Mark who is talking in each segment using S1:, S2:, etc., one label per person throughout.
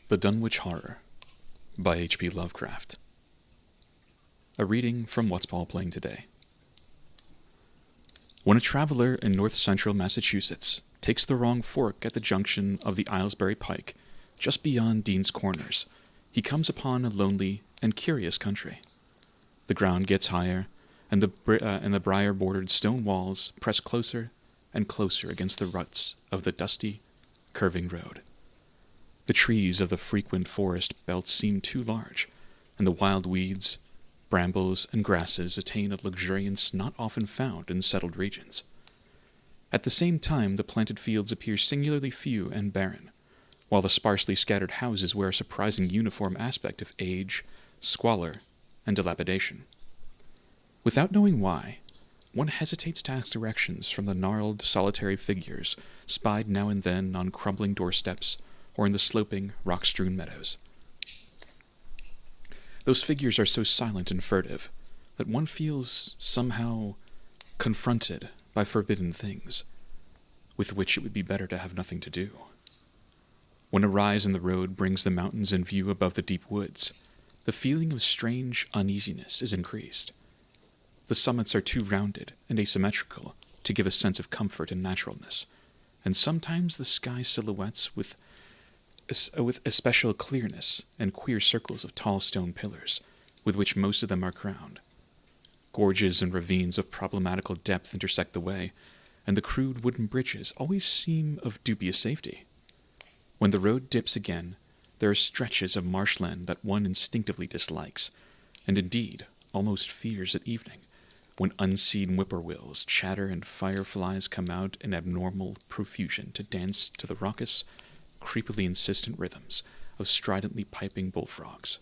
S1: The Dunwich Horror by H.P. Lovecraft. A reading from What's Paul Playing Today. When a traveler in north-central Massachusetts takes the wrong fork at the junction of the Aylesbury Pike, just beyond Dean's Corners, he comes upon a lonely and curious country. The ground gets higher, and the briar-bordered stone walls press closer and closer against the ruts of the dusty, curving road. The trees of the frequent forest belts seem too large, and the wild weeds, brambles, and grasses attain a luxuriance not often found in settled regions. At the same time, the planted fields appear singularly few and barren, while the sparsely scattered houses wear a surprising uniform aspect of age, squalor, and dilapidation. Without knowing why, one hesitates to ask directions from the gnarled, solitary figures spied now and then on crumbling doorsteps or in the sloping, rock-strewn meadows. Those figures are so silent and furtive that one feels somehow confronted by forbidden things, with which it would be better to have nothing to do. When a rise in the road brings the mountains in view above the deep woods, the feeling of strange uneasiness is increased. The summits are too rounded and asymmetrical to give a sense of comfort and naturalness, and sometimes the sky silhouettes with especial clearness and queer circles of tall stone pillars, with which most of them are crowned. Gorges and ravines of problematical depth intersect the way, and the crude wooden bridges always seem of dubious safety. When the road dips again, there are stretches of marshland that one instinctively dislikes, and indeed almost fears at evening, when unseen whippoorwills chatter and fireflies come out in abnormal profusion to dance to the raucous, creepily insistent rhythms of stridently piping bullfrogs.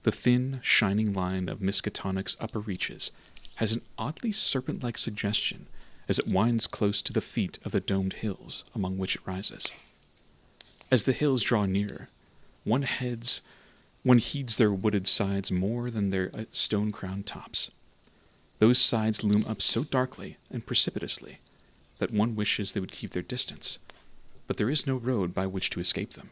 S1: The thin, shining line of Miskatonic's upper reaches has an oddly serpent-like suggestion as it winds close to the feet of the domed hills among which it rises. As the hills draw nearer, one heeds their wooded sides more than their stone-crowned tops. Those sides loom up so darkly and precipitously that one wishes they would keep their distance, but there is no road by which to escape them.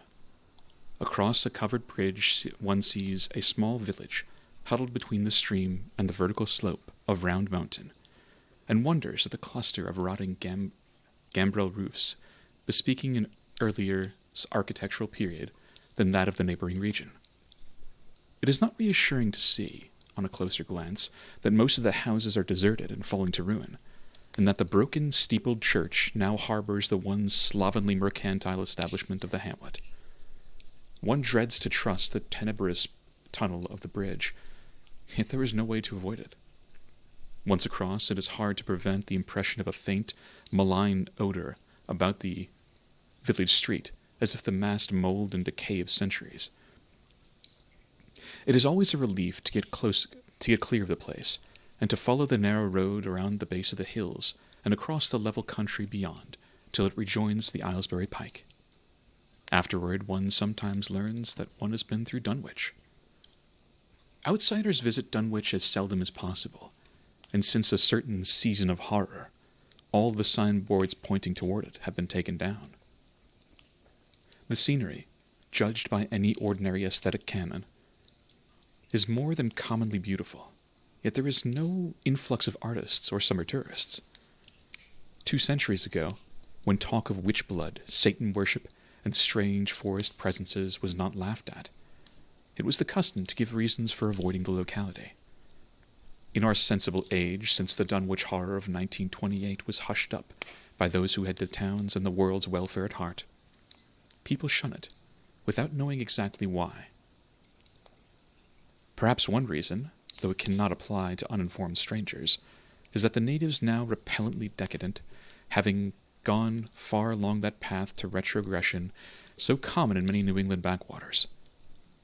S1: Across a covered bridge one sees a small village huddled between the stream and the vertical slope of Round Mountain, and wonders at the cluster of rotting gambrel roofs, bespeaking an earlier architectural period than that of the neighboring region. It is not reassuring to see, on a closer glance, that most of the houses are deserted and falling to ruin, and that the broken, steepled church now harbors the one slovenly mercantile establishment of the hamlet. One dreads to trust the tenebrous tunnel of the bridge, yet there is no way to avoid it. Once across, it is hard to prevent the impression of a faint, malign odor about the village street, as if the massed mold and decay of centuries. It is always a relief to get clear of the place, and to follow the narrow road around the base of the hills and across the level country beyond, till it rejoins the Aylesbury Pike. Afterward, one sometimes learns that one has been through Dunwich. Outsiders visit Dunwich as seldom as possible, and since a certain season of horror, all the signboards pointing toward it have been taken down. The scenery, judged by any ordinary aesthetic canon, is more than commonly beautiful, yet there is no influx of artists or summer tourists. 2 centuries ago, when talk of witch blood, Satan worship, and strange forest presences was not laughed at, it was the custom to give reasons for avoiding the locality. In our sensible age, since the Dunwich Horror of 1928 was hushed up by those who had the town's and the world's welfare at heart, people shun it, without knowing exactly why. Perhaps one reason, though it cannot apply to uninformed strangers, is that the natives, now repellently decadent, having gone far along that path to retrogression so common in many New England backwaters,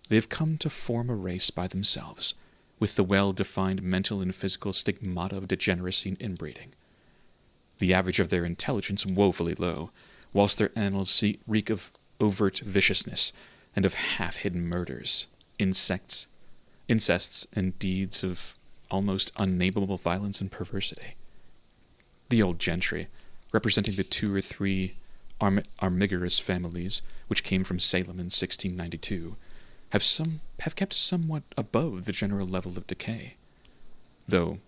S1: they have come to form a race by themselves, with the well-defined mental and physical stigmata of degeneracy and inbreeding. The average of their intelligence woefully low, whilst their annals reek of overt viciousness and of half-hidden murders, incests, and deeds of almost unnameable violence and perversity. The old gentry, representing the 2 or 3 armigerous families, which came from Salem in 1692, have kept somewhat above the general level of decay, though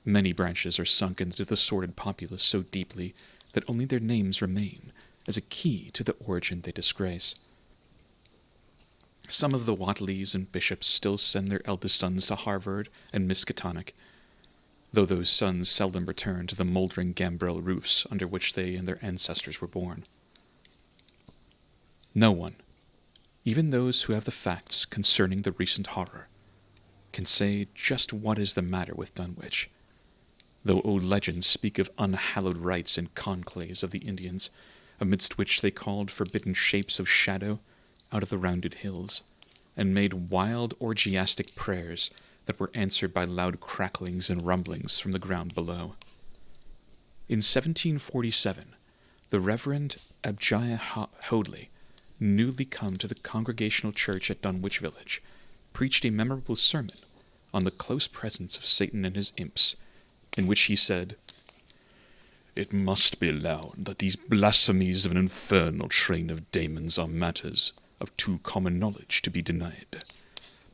S1: many branches are sunk into the sordid populace so deeply that only their names remain as a key to the origin they disgrace. Some of the Whateleys and bishops still send their eldest sons to Harvard and Miskatonic, though those sons seldom return to the moldering gambrel roofs under which they and their ancestors were born. No one, even those who have the facts concerning the recent horror, can say just what is the matter with Dunwich, though old legends speak of unhallowed rites and conclaves of the Indians, amidst which they called forbidden shapes of shadow out of the rounded hills, and made wild orgiastic prayers that were answered by loud cracklings and rumblings from the ground below. In 1747, the Reverend Abijah Hoadley, newly come to the Congregational Church at Dunwich Village, preached a memorable sermon on the close presence of Satan and his imps, in which he said, "It must be allowed that these blasphemies of an infernal train of demons are matters of too common knowledge to be denied.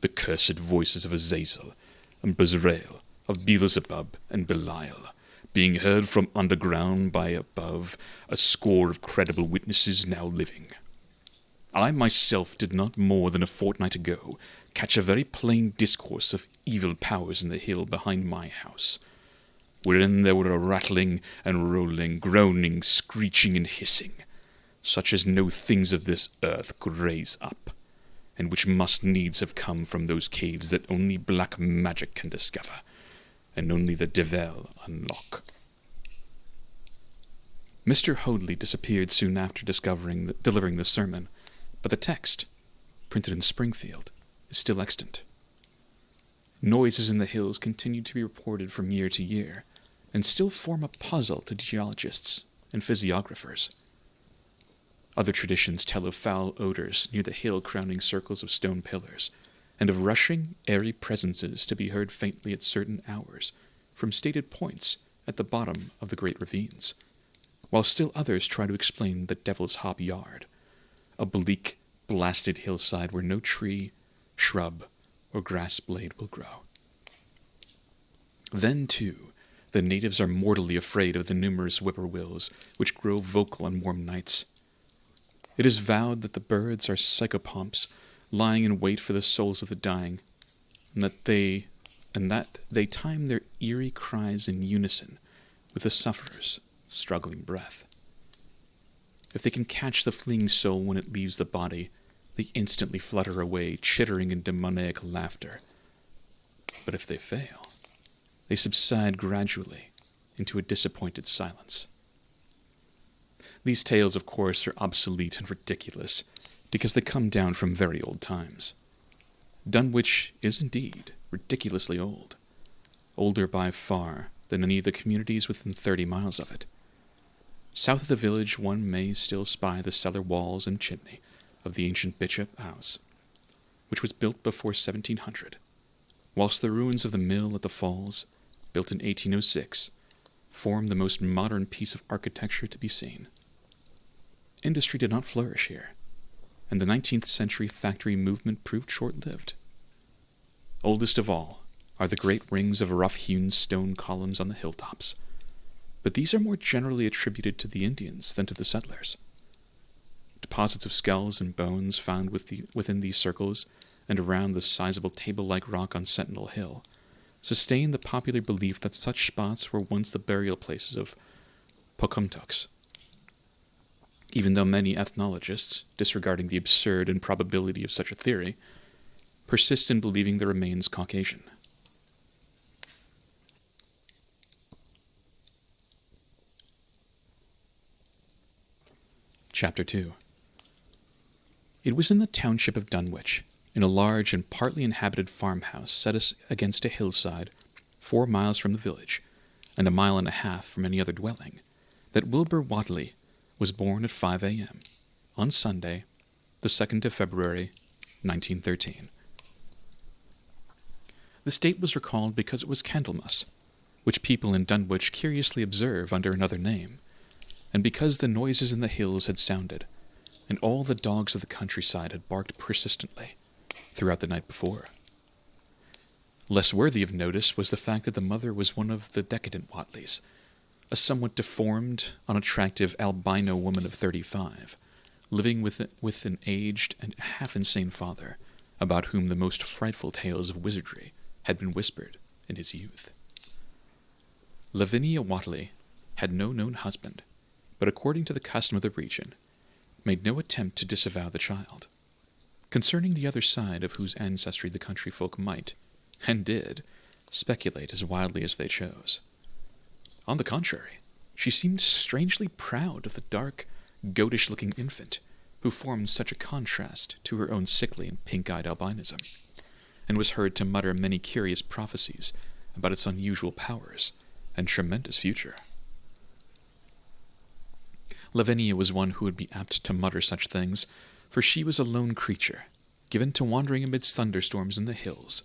S1: The cursed voices of Azazel and Bezrael, of Beelzebub and Belial, being heard from underground by above a score of credible witnesses now living. I myself did not more than a fortnight ago catch a very plain discourse of evil powers in the hill behind my house, wherein there were a rattling and rolling, groaning, screeching, and hissing, such as no things of this earth could raise up, and which must needs have come from those caves that only black magic can discover, and only the devil unlock." Mr. Hoadley disappeared soon after delivering the sermon, but the text, printed in Springfield, is still extant. Noises in the hills continue to be reported from year to year, and still form a puzzle to geologists and physiographers. Other traditions tell of foul odors near the hill-crowning circles of stone pillars, and of rushing, airy presences to be heard faintly at certain hours from stated points at the bottom of the great ravines, while still others try to explain the Devil's Hop Yard, a bleak, blasted hillside where no tree, shrub, or grass blade will grow. Then, too, the natives are mortally afraid of the numerous whippoorwills which grow vocal on warm nights. It is vowed that the birds are psychopomps lying in wait for the souls of the dying, and that they time their eerie cries in unison with the sufferer's struggling breath. If they can catch the fleeing soul when it leaves the body, they instantly flutter away, chittering in demoniac laughter. But if they fail, they subside gradually into a disappointed silence. These tales, of course, are obsolete and ridiculous, because they come down from very old times. Dunwich is indeed ridiculously old, older by far than any of the communities within 30 miles of it. South of the village one may still spy the cellar walls and chimney of the ancient Bishop House, which was built before 1700, whilst the ruins of the mill at the falls, built in 1806, form the most modern piece of architecture to be seen. Industry did not flourish here, and the 19th century factory movement proved short-lived. Oldest of all are the great rings of rough-hewn stone columns on the hilltops, but these are more generally attributed to the Indians than to the settlers. Deposits of skulls and bones found within these circles and around the sizable table-like rock on Sentinel Hill sustain the popular belief that such spots were once the burial places of Pocumtucks, even though many ethnologists, disregarding the absurd improbability of such a theory, persist in believing the remains Caucasian. Chapter 2. It was in the township of Dunwich, in a large and partly inhabited farmhouse set against a hillside 4 miles from the village, and 1.5 miles from any other dwelling, that Wilbur Whately was born at 5 a.m., on Sunday, the 2nd of February, 1913. This date was recalled because it was Candlemas, which people in Dunwich curiously observe under another name, and because the noises in the hills had sounded, and all the dogs of the countryside had barked persistently throughout the night before. Less worthy of notice was the fact that the mother was one of the decadent Watleys, a somewhat deformed, unattractive albino woman of 35, living with an aged and half-insane father, about whom the most frightful tales of wizardry had been whispered in his youth. Lavinia Whatley had no known husband, but according to the custom of the region, made no attempt to disavow the child. Concerning the other side of whose ancestry the country folk might, and did, speculate as wildly as they chose. On the contrary, she seemed strangely proud of the dark, goatish-looking infant who formed such a contrast to her own sickly and pink-eyed albinism, and was heard to mutter many curious prophecies about its unusual powers and tremendous future. Lavinia was one who would be apt to mutter such things, for she was a lone creature, given to wandering amidst thunderstorms in the hills,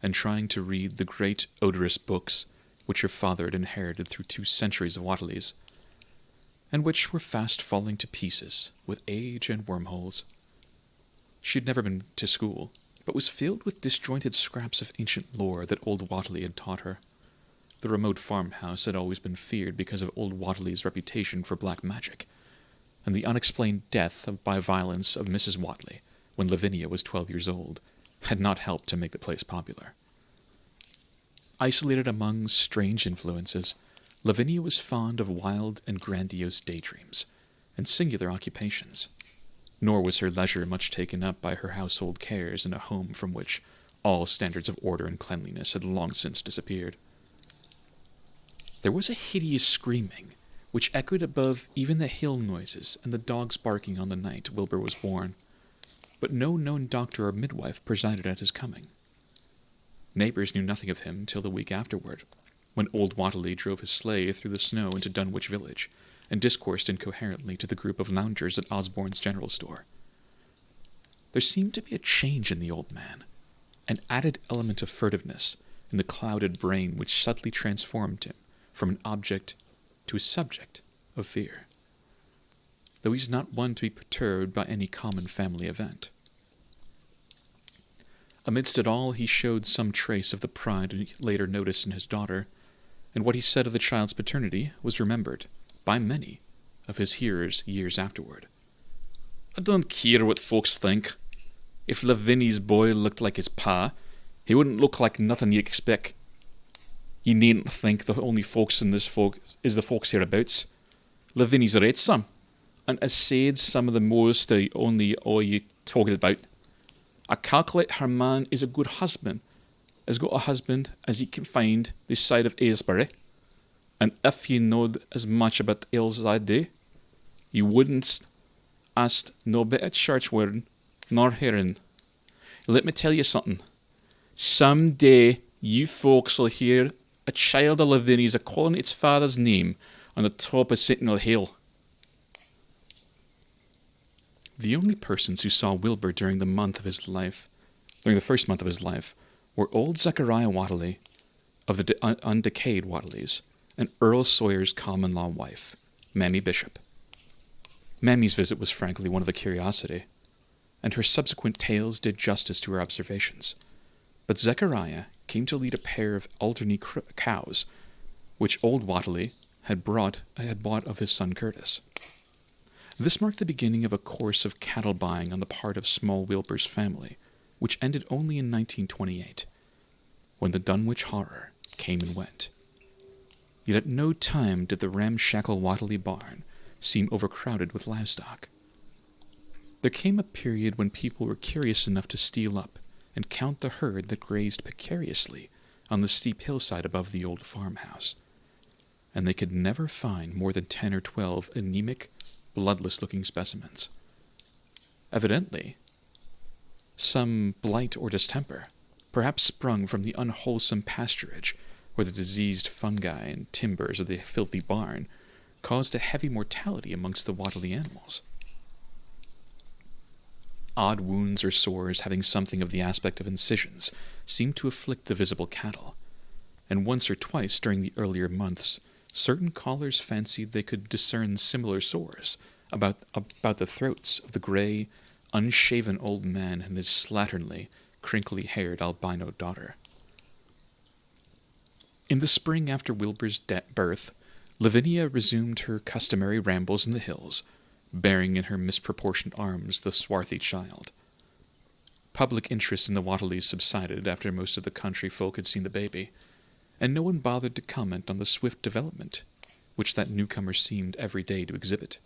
S1: and trying to read the great odorous books which her father had inherited through 2 centuries of Whateleys, and which were fast falling to pieces with age and wormholes. She had never been to school, but was filled with disjointed scraps of ancient lore that old Whateley had taught her. The remote farmhouse had always been feared because of old Whateley's reputation for black magic, and the unexplained death by violence of Mrs. Whatley, when Lavinia was 12 years old, had not helped to make the place popular. Isolated among strange influences, Lavinia was fond of wild and grandiose daydreams, and singular occupations, nor was her leisure much taken up by her household cares in a home from which all standards of order and cleanliness had long since disappeared. There was a hideous screaming, which echoed above even the hill noises and the dogs barking on the night Wilbur was born, but no known doctor or midwife presided at his coming. Neighbors knew nothing of him till the week afterward, when old Whateley drove his sleigh through the snow into Dunwich village, and discoursed incoherently to the group of loungers at Osborne's general store. There seemed to be a change in the old man, an added element of furtiveness in the clouded brain which subtly transformed him from an object to a subject of fear, though he's not one to be perturbed by any common family event. Amidst it all, he showed some trace of the pride he later noticed in his daughter, and what he said of the child's paternity was remembered by many of his hearers years afterward. "I don't care what folks think. If Lavinia's boy looked like his pa, he wouldn't look like nothing you expect. You needn't think the only folks in this folk is the folks hereabouts. Lavinia's ratsome, and as said some of the most only all you talking about. I calculate her man is a good husband, has got a husband as he can find this side of Aylesbury, and if you knowed as much about Ailes as I do, you wouldn't ask no bit of church wearing nor hearing. Let me tell you something. Some day you folks will hear a child of Lavinia's a calling its father's name on the top of Sentinel Hill." The only persons who saw Wilbur during the first month of his life, were old Zechariah Whateley, of the undecayed Whateleys, and Earl Sawyer's common-law wife, Mammy Bishop. Mammy's visit was frankly one of a curiosity, and her subsequent tales did justice to her observations. But Zechariah came to lead a pair of Alderney cows, which old Whateley had bought of his son Curtis. This marked the beginning of a course of cattle buying on the part of small Wilbur's family, which ended only in 1928, when the Dunwich Horror came and went. Yet at no time did the ramshackle Whateley barn seem overcrowded with livestock. There came a period when people were curious enough to steal up and count the herd that grazed precariously on the steep hillside above the old farmhouse, and they could never find more than 10 or 12 anemic, bloodless-looking specimens. Evidently, some blight or distemper, perhaps sprung from the unwholesome pasturage where the diseased fungi and timbers of the filthy barn caused a heavy mortality amongst the Whateley animals. Odd wounds or sores having something of the aspect of incisions seemed to afflict the visible cattle, and once or twice during the earlier months certain callers fancied they could discern similar sores about the throats of the gray, unshaven old man and his slatternly, crinkly-haired albino daughter. In the spring after Wilbur's birth, Lavinia resumed her customary rambles in the hills, bearing in her misproportioned arms the swarthy child. Public interest in the Wattleys subsided after most of the country folk had seen the baby, and no one bothered to comment on the swift development which that newcomer seemed every day to exhibit.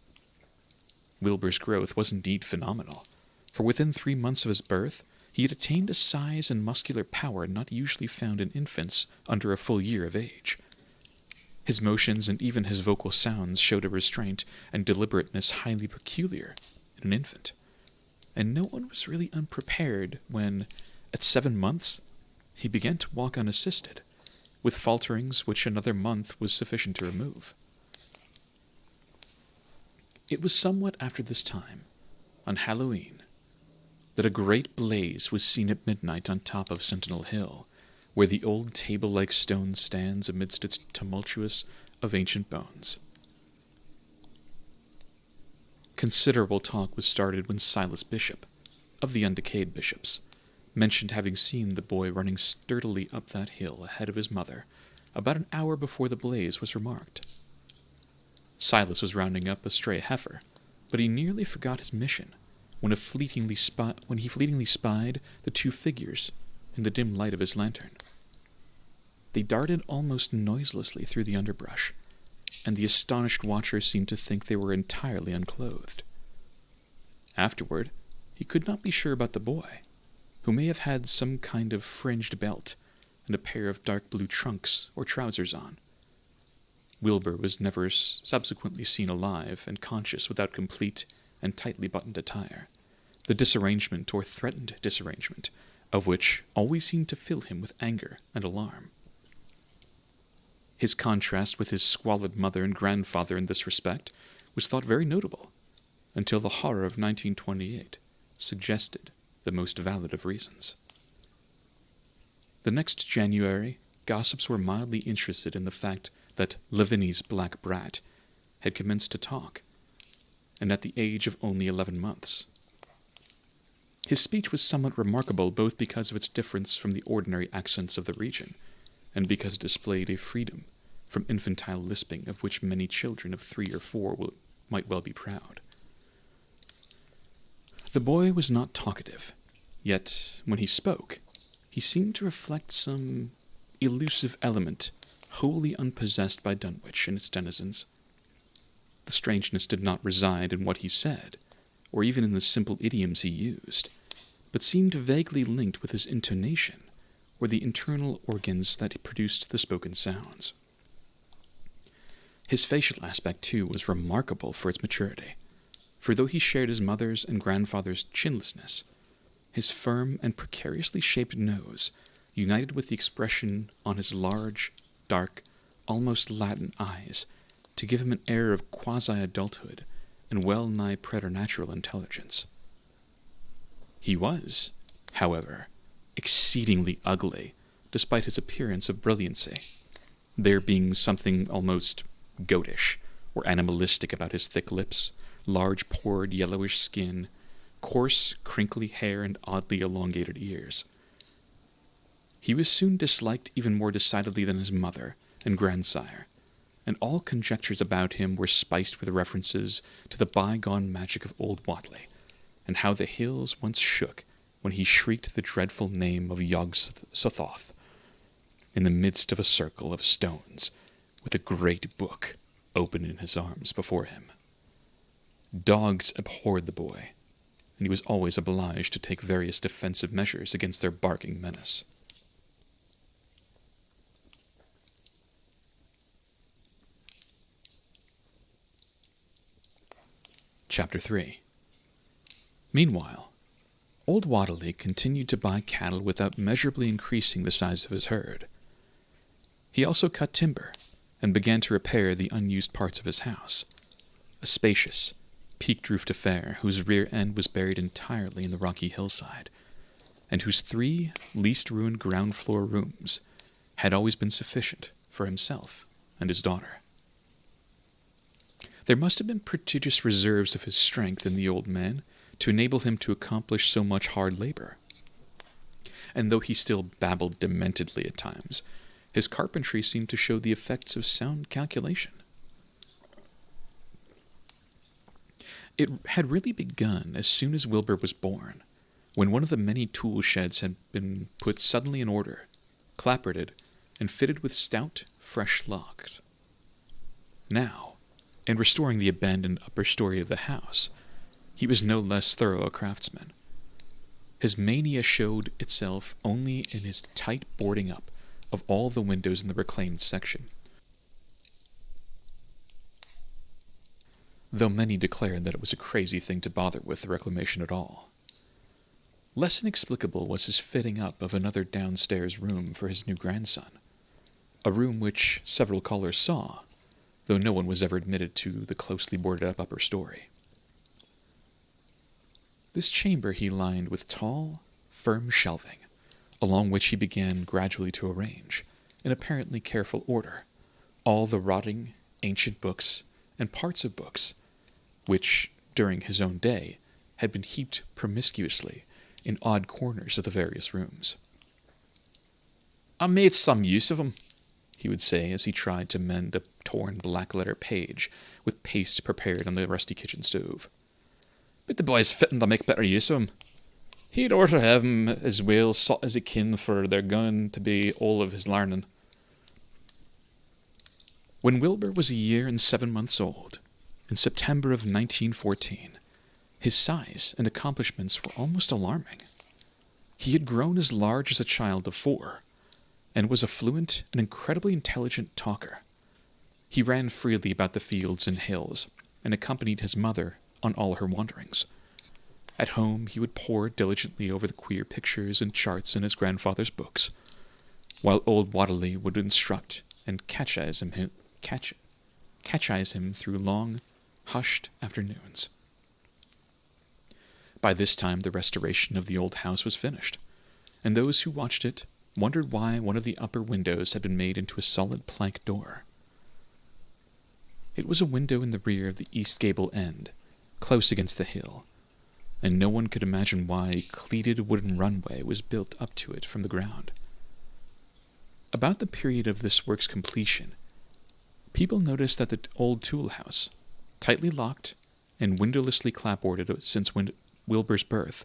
S1: Wilbur's growth was indeed phenomenal, for within 3 months of his birth he had attained a size and muscular power not usually found in infants under a full year of age. His motions and even his vocal sounds showed a restraint and deliberateness highly peculiar in an infant, and no one was really unprepared when, at 7 months, he began to walk unassisted, with falterings which another month was sufficient to remove. It was somewhat after this time, on Halloween, that a great blaze was seen at midnight on top of Sentinel Hill, where the old table-like stone stands amidst its tumultuous of ancient bones. Considerable talk was started when Silas Bishop, of the Undecayed Bishops, mentioned having seen the boy running sturdily up that hill ahead of his mother about an hour before the blaze was remarked. Silas was rounding up a stray heifer, but he nearly forgot his mission when he fleetingly spied the 2 figures in the dim light of his lantern. They darted almost noiselessly through the underbrush, and the astonished watcher seemed to think they were entirely unclothed. Afterward, he could not be sure about the boy, who may have had some kind of fringed belt and a pair of dark blue trunks or trousers on. Wilbur was never subsequently seen alive and conscious without complete and tightly buttoned attire, the disarrangement or threatened disarrangement of which always seemed to fill him with anger and alarm. His contrast with his squalid mother and grandfather in this respect was thought very notable, until the horror of 1928 suggested the most valid of reasons. The next January, gossips were mildly interested in the fact that Lavinia's black brat had commenced to talk, and at the age of only 11 months. His speech was somewhat remarkable both because of its difference from the ordinary accents of the region, and because it displayed a freedom from infantile lisping of which many children of 3 or 4 might well be proud. The boy was not talkative, yet when he spoke, he seemed to reflect some elusive element wholly unpossessed by Dunwich and its denizens. The strangeness did not reside in what he said, or even in the simple idioms he used, but seemed vaguely linked with his intonation, or the internal organs that produced the spoken sounds. His facial aspect, too, was remarkable for its maturity, for though he shared his mother's and grandfather's chinlessness, his firm and precariously shaped nose united with the expression on his large, dark, almost Latin eyes to give him an air of quasi-adulthood and well-nigh preternatural intelligence. He was, however, exceedingly ugly, despite his appearance of brilliancy, there being something almost goatish or animalistic about his thick lips, large-pored yellowish skin, coarse, crinkly hair, and oddly elongated ears. He was soon disliked even more decidedly than his mother and grandsire, and all conjectures about him were spiced with references to the bygone magic of old Whatley, and how the hills once shook when he shrieked the dreadful name of Yog-Sothoth in the midst of a circle of stones, with a great book open in his arms before him. Dogs abhorred the boy, and he was always obliged to take various defensive measures against their barking menace. Chapter 3. Meanwhile, old Whatley continued to buy cattle without measurably increasing the size of his herd. He also cut timber, and began to repair the unused parts of his house, a spacious, peaked-roofed affair whose rear end was buried entirely in the rocky hillside, and whose 3 least-ruined ground-floor rooms had always been sufficient for himself and his daughter. There must have been prodigious reserves of his strength in the old man to enable him to accomplish so much hard labor. And though he still babbled dementedly at times, his carpentry seemed to show the effects of sound calculation. It had really begun as soon as Wilbur was born, when one of the many tool sheds had been put suddenly in order, clapboarded, and fitted with stout, fresh locks. Now, in restoring the abandoned upper story of the house, he was no less thorough a craftsman. His mania showed itself only in his tight boarding up of all the windows in the reclaimed section, though many declared that it was a crazy thing to bother with the reclamation at all. Less inexplicable was his fitting up of another downstairs room for his new grandson, a room which several callers saw, though no one was ever admitted to the closely boarded up upper story. This chamber he lined with tall, firm shelving, along which he began gradually to arrange, in apparently careful order, all the rotting, ancient books and parts of books, which, during his own day, had been heaped promiscuously in odd corners of the various rooms. "I made some use of 'em," he would say as he tried to mend a torn black-letter page with paste prepared on the rusty kitchen stove. "But the boy's fitting to make better use of 'em. He'd orter have 'em as well sought as he kin, for they're going to be all of his larnin'." When Wilbur was a year and 7 months old, in September of 1914, his size and accomplishments were almost alarming. He had grown as large as a child of 4, and was a fluent and incredibly intelligent talker. He ran freely about the fields and hills, and accompanied his mother on all her wanderings. At home he would pore diligently over the queer pictures and charts in his grandfather's books, while old Wadley would instruct and catechise him through long, hushed afternoons. By this time the restoration of the old house was finished, and those who watched it wondered why one of the upper windows had been made into a solid plank door. It was a window in the rear of the east gable end, close against the hill, and no one could imagine why a cleated wooden runway was built up to it from the ground. About the period of this work's completion, people noticed that the old tool house, tightly locked and windowlessly clapboarded since Wilbur's birth,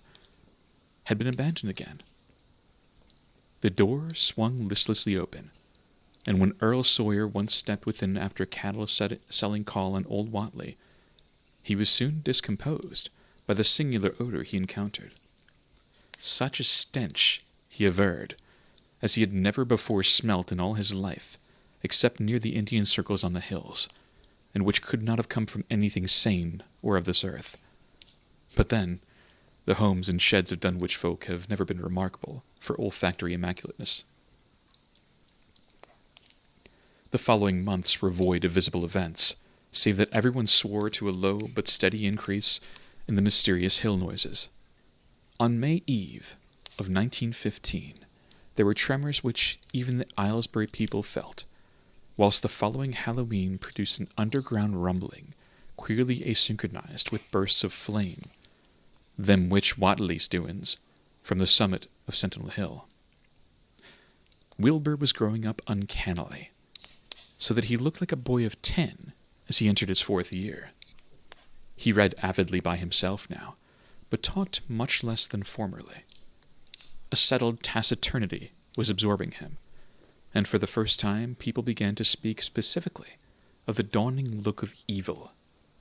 S1: had been abandoned again. The door swung listlessly open, and when Earl Sawyer once stepped within after a cattle-selling call on old Watley, he was soon discomposed by the singular odor he encountered. Such a stench, he averred, as he had never before smelt in all his life, except near the Indian circles on the hills, and which could not have come from anything sane or of this earth. But then, the homes and sheds of Dunwich folk have never been remarkable for olfactory immaculateness. The following months were void of visible events, save that everyone swore to a low but steady increase in the mysterious hill noises. On May Eve of 1915, there were tremors which even the Aylesbury people felt, whilst the following Halloween produced an underground rumbling, queerly asynchronized with bursts of flame, them which Watley's doin's, from the summit of Sentinel Hill. Wilbur was growing up uncannily, so that he looked like a boy of 10 as he entered his 4th year. He read avidly by himself now, but talked much less than formerly. A settled taciturnity was absorbing him, and for the first time people began to speak specifically of the dawning look of evil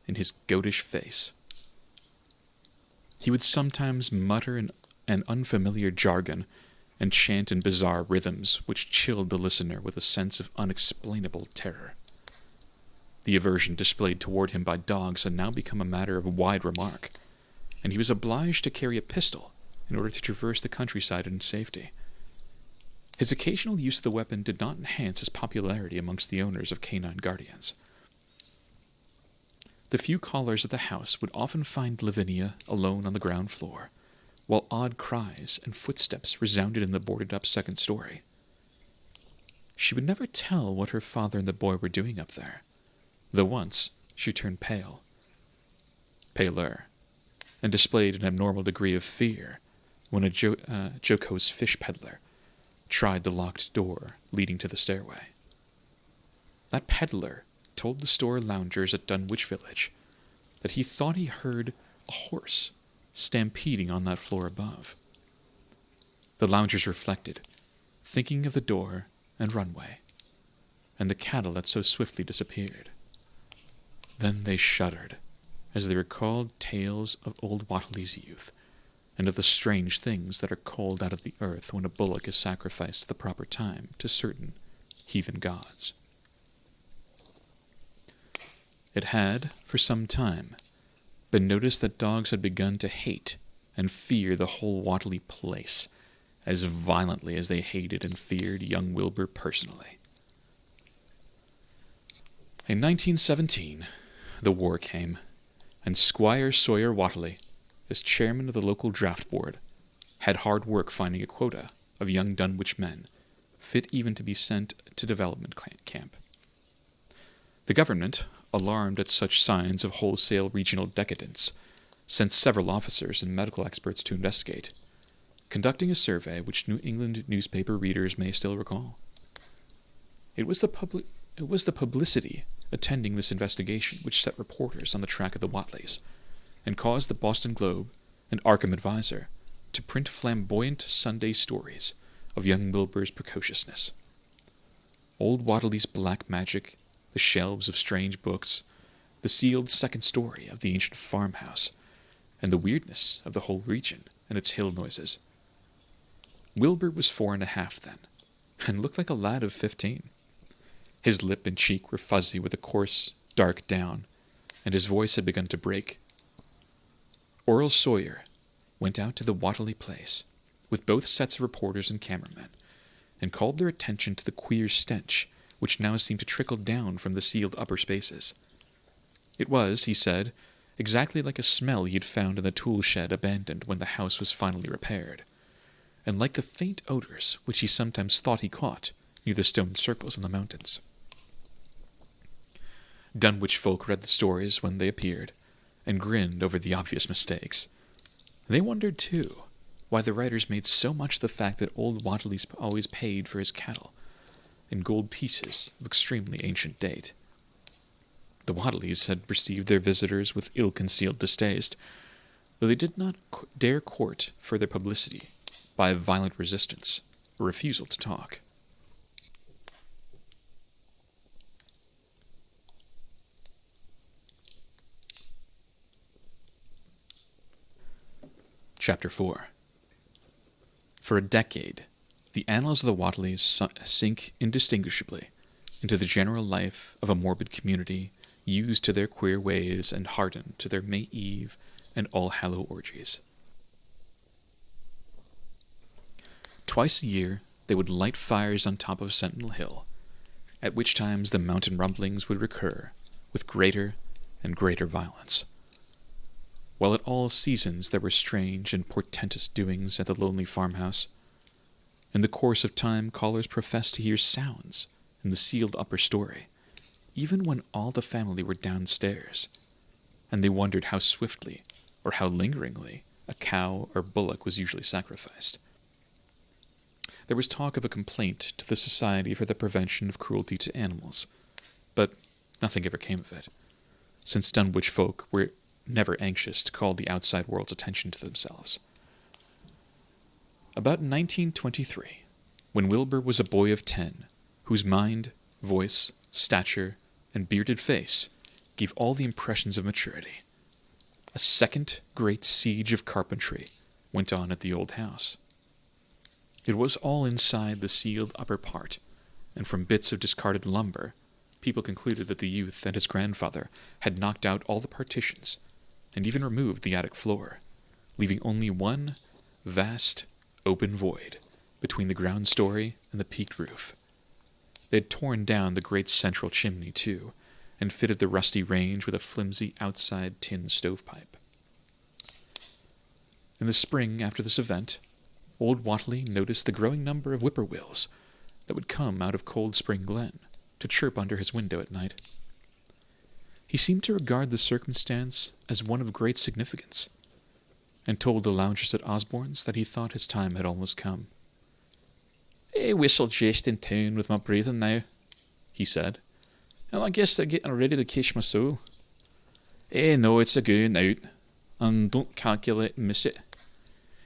S1: in his goatish face. He would sometimes mutter an unfamiliar jargon and chant in bizarre rhythms which chilled the listener with a sense of unexplainable terror. The aversion displayed toward him by dogs had now become a matter of wide remark, and he was obliged to carry a pistol in order to traverse the countryside in safety. His occasional use of the weapon did not enhance his popularity amongst the owners of canine guardians. The few callers at the house would often find Lavinia alone on the ground floor, while odd cries and footsteps resounded in the boarded-up 2nd story. She would never tell what her father and the boy were doing up there, though once she turned pale, paler, and displayed an abnormal degree of fear when a jocose fish peddler tried the locked door leading to the stairway. That peddler told the store loungers at Dunwich Village that he thought he heard a horse stampeding on that floor above. The loungers reflected, thinking of the door and runway, and the cattle that so swiftly disappeared. Then they shuddered as they recalled tales of old Wateley's youth, and of the strange things that are called out of the earth when a bullock is sacrificed at the proper time to certain heathen gods. It had, for some time, been noticed that dogs had begun to hate and fear the whole Wateley place as violently as they hated and feared young Wilbur personally. In 1917, the war came, and Squire Sawyer Wateley, as chairman of the local draft board, had hard work finding a quota of young Dunwich men, fit even to be sent to development camp. The government, alarmed at such signs of wholesale regional decadence, sent several officers and medical experts to investigate, conducting a survey which New England newspaper readers may still recall. It was the publicity attending this investigation which set reporters on the track of the Wateleys, and caused the Boston Globe and Arkham Advisor to print flamboyant Sunday stories of young Wilbur's precociousness. Old Wateley's black magic, the shelves of strange books, the sealed second story of the ancient farmhouse, and the weirdness of the whole region and its hill noises. Wilbur was 4.5 then, and looked like a lad of 15. His lip and cheek were fuzzy with a coarse, dark down, and his voice had begun to break. Orel Sawyer went out to the Wateley place with both sets of reporters and cameramen, and called their attention to the queer stench which now seemed to trickle down from the sealed upper spaces. It was, he said, exactly like a smell he had found in the tool shed abandoned when the house was finally repaired, and like the faint odors which he sometimes thought he caught near the stone circles in the mountains. Dunwich folk read the stories when they appeared, and grinned over the obvious mistakes. They wondered, too, why the writers made so much of the fact that old Wateley always paid for his cattle in gold pieces of extremely ancient date. The Wateleys had received their visitors with ill-concealed distaste, though they did not dare court further publicity by a violent resistance or refusal to talk. Chapter 4. For a decade, the annals of the Wateleys sink indistinguishably into the general life of a morbid community used to their queer ways and hardened to their May Eve and All-Hallow orgies. Twice a year, they would light fires on top of Sentinel Hill, at which times the mountain rumblings would recur with greater and greater violence. While at all seasons there were strange and portentous doings at the lonely farmhouse. In the course of time, callers professed to hear sounds in the sealed upper story, even when all the family were downstairs, and they wondered how swiftly or how lingeringly a cow or bullock was usually sacrificed. There was talk of a complaint to the Society for the Prevention of Cruelty to Animals, but nothing ever came of it, since Dunwich folk were never anxious to call the outside world's attention to themselves. About 1923, when Wilbur was a boy of 10, whose mind, voice, stature, and bearded face gave all the impressions of maturity, a second great siege of carpentry went on at the old house. It was all inside the sealed upper part, and from bits of discarded lumber, people concluded that the youth and his grandfather had knocked out all the partitions and even removed the attic floor, leaving only one vast, open void between the ground story and the peaked roof. They had torn down the great central chimney, too, and fitted the rusty range with a flimsy outside tin stovepipe. In the spring after this event, old Wateley noticed the growing number of whippoorwills that would come out of Cold Spring Glen to chirp under his window at night. He seemed to regard the circumstance as one of great significance, and told the loungers at Osborne's that he thought his time had almost come. "I whistled just in town with my breathing now," he said, "and I guess they're getting ready to catch my soul. No, it's a going out, and don't calculate and miss it.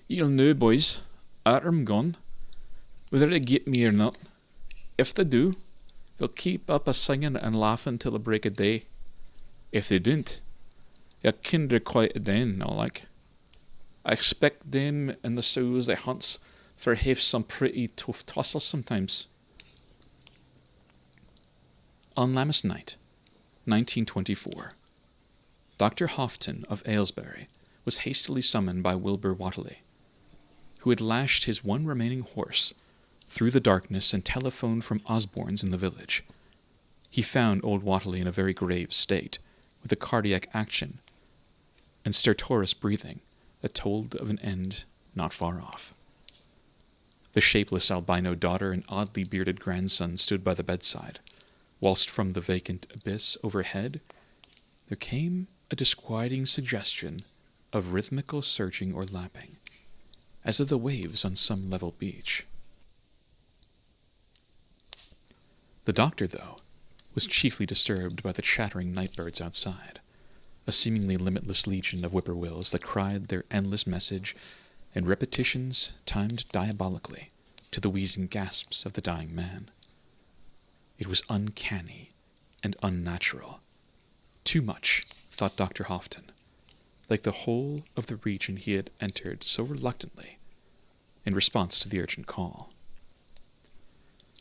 S1: You'll know, boys, arter I'm gone, whether they get me or not. If they do, they'll keep up a singing and laughing till the break of day. If they don't, you're kinder quiet down, now like. I expect them and the souls they hunts for have some pretty tough tussles sometimes." On Lammas night, 1924, Dr. Houghton of Aylesbury was hastily summoned by Wilbur Whately, who had lashed his one remaining horse through the darkness and telephoned from Osborne's in the village. He found old Whately in a very grave state, with a cardiac action and stertorous breathing that told of an end not far off. The shapeless albino daughter and oddly bearded grandson stood by the bedside, whilst from the vacant abyss overhead there came a disquieting suggestion of rhythmical surging or lapping, as of the waves on some level beach. The doctor, though, was chiefly disturbed by the chattering night-birds outside, a seemingly limitless legion of whippoorwills that cried their endless message in repetitions timed diabolically to the wheezing gasps of the dying man. It was uncanny and unnatural. Too much, thought Dr. Houghton, like the whole of the region he had entered so reluctantly in response to the urgent call.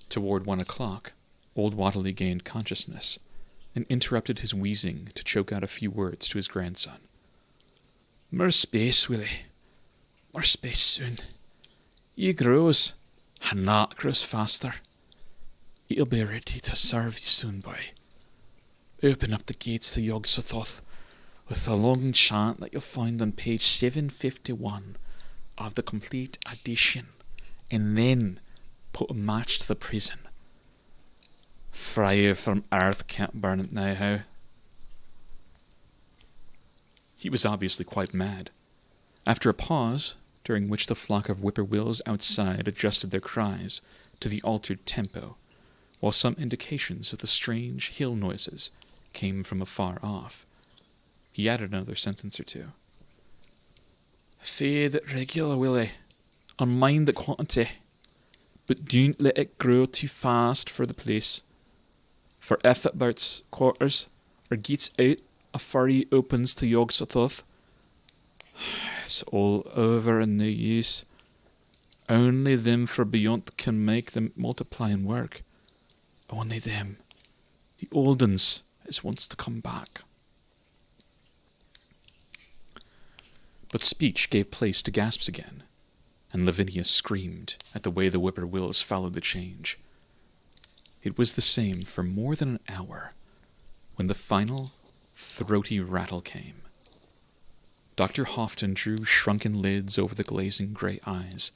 S1: Toward 1 o'clock, old Whately gained consciousness and interrupted his wheezing to choke out a few words to his grandson. "More space, Willie. More space soon. You grows, and that grows faster. It'll be ready to serve you soon, boy. Open up the gates to Yog-Sothoth with the long chant that you'll find on page 751 of the complete edition, and then put a match to the prison. Fire from earth can't burn it now, how?" He was obviously quite mad. After a pause, during which the flock of whippoorwills outside adjusted their cries to the altered tempo, while some indications of the strange hill noises came from afar off, he added another sentence or two. "Feed it regular, Willie, and mind the quantity, but don't let it grow too fast for the place. For if it bursts quarters, or gets out afore he opens to Yog-Sothoth, it's all over and no use. Only them for beyond can make them multiply and work. Only them, the old uns, as wants to come back." But speech gave place to gasps again, and Lavinia screamed at the way the whippoorwills followed the change. It was the same for more than an hour, when the final, throaty rattle came. Dr. Houghton drew shrunken lids over the glazing grey eyes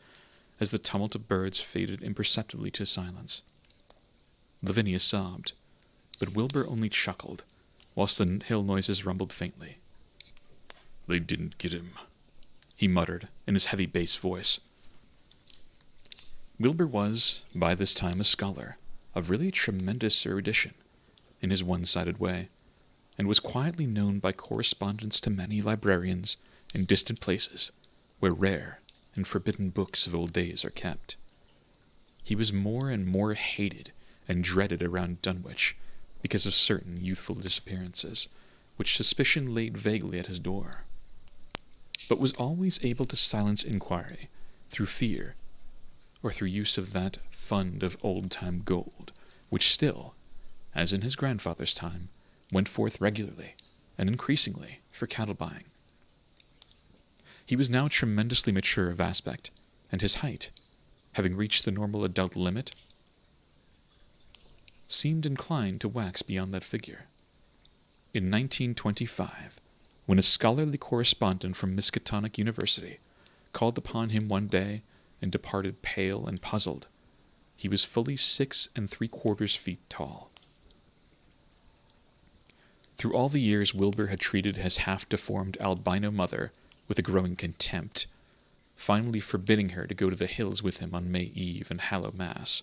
S1: as the tumult of birds faded imperceptibly to silence. Lavinia sobbed, but Wilbur only chuckled, whilst the hill noises rumbled faintly. "They didn't get him," he muttered in his heavy bass voice. Wilbur was, by this time, a scholar of really tremendous erudition in his one-sided way, and was quietly known by correspondence to many librarians in distant places where rare and forbidden books of old days are kept. He was more and more hated and dreaded around Dunwich because of certain youthful disappearances, which suspicion laid vaguely at his door, but was always able to silence inquiry through fear, or through use of that fund of old-time gold, which still, as in his grandfather's time, went forth regularly and increasingly for cattle buying. He was now tremendously mature of aspect, and his height, having reached the normal adult limit, seemed inclined to wax beyond that figure. In 1925, when a scholarly correspondent from Miskatonic University called upon him one day and departed pale and puzzled, he was fully 6 3/4 feet tall. Through all the years Wilbur had treated his half-deformed albino mother with a growing contempt, finally forbidding her to go to the hills with him on May Eve and Hallow Mass.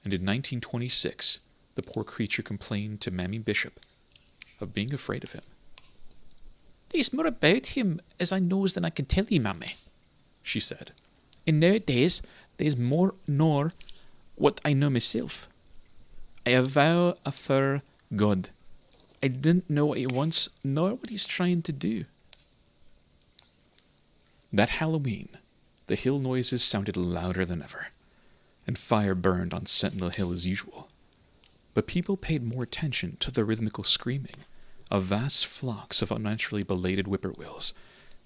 S1: And in 1926, the poor creature complained to Mammy Bishop of being afraid of him.
S2: "There's more about him as I knows than I can tell ye, Mammy," she said. "And nowadays there's more nor what I know myself. I avow afore God, I didn't know what he wants nor what he's trying to do."
S1: That Halloween, the hill noises sounded louder than ever, and fire burned on Sentinel Hill as usual. But people paid more attention to the rhythmical screaming of vast flocks of unnaturally belated whippoorwills,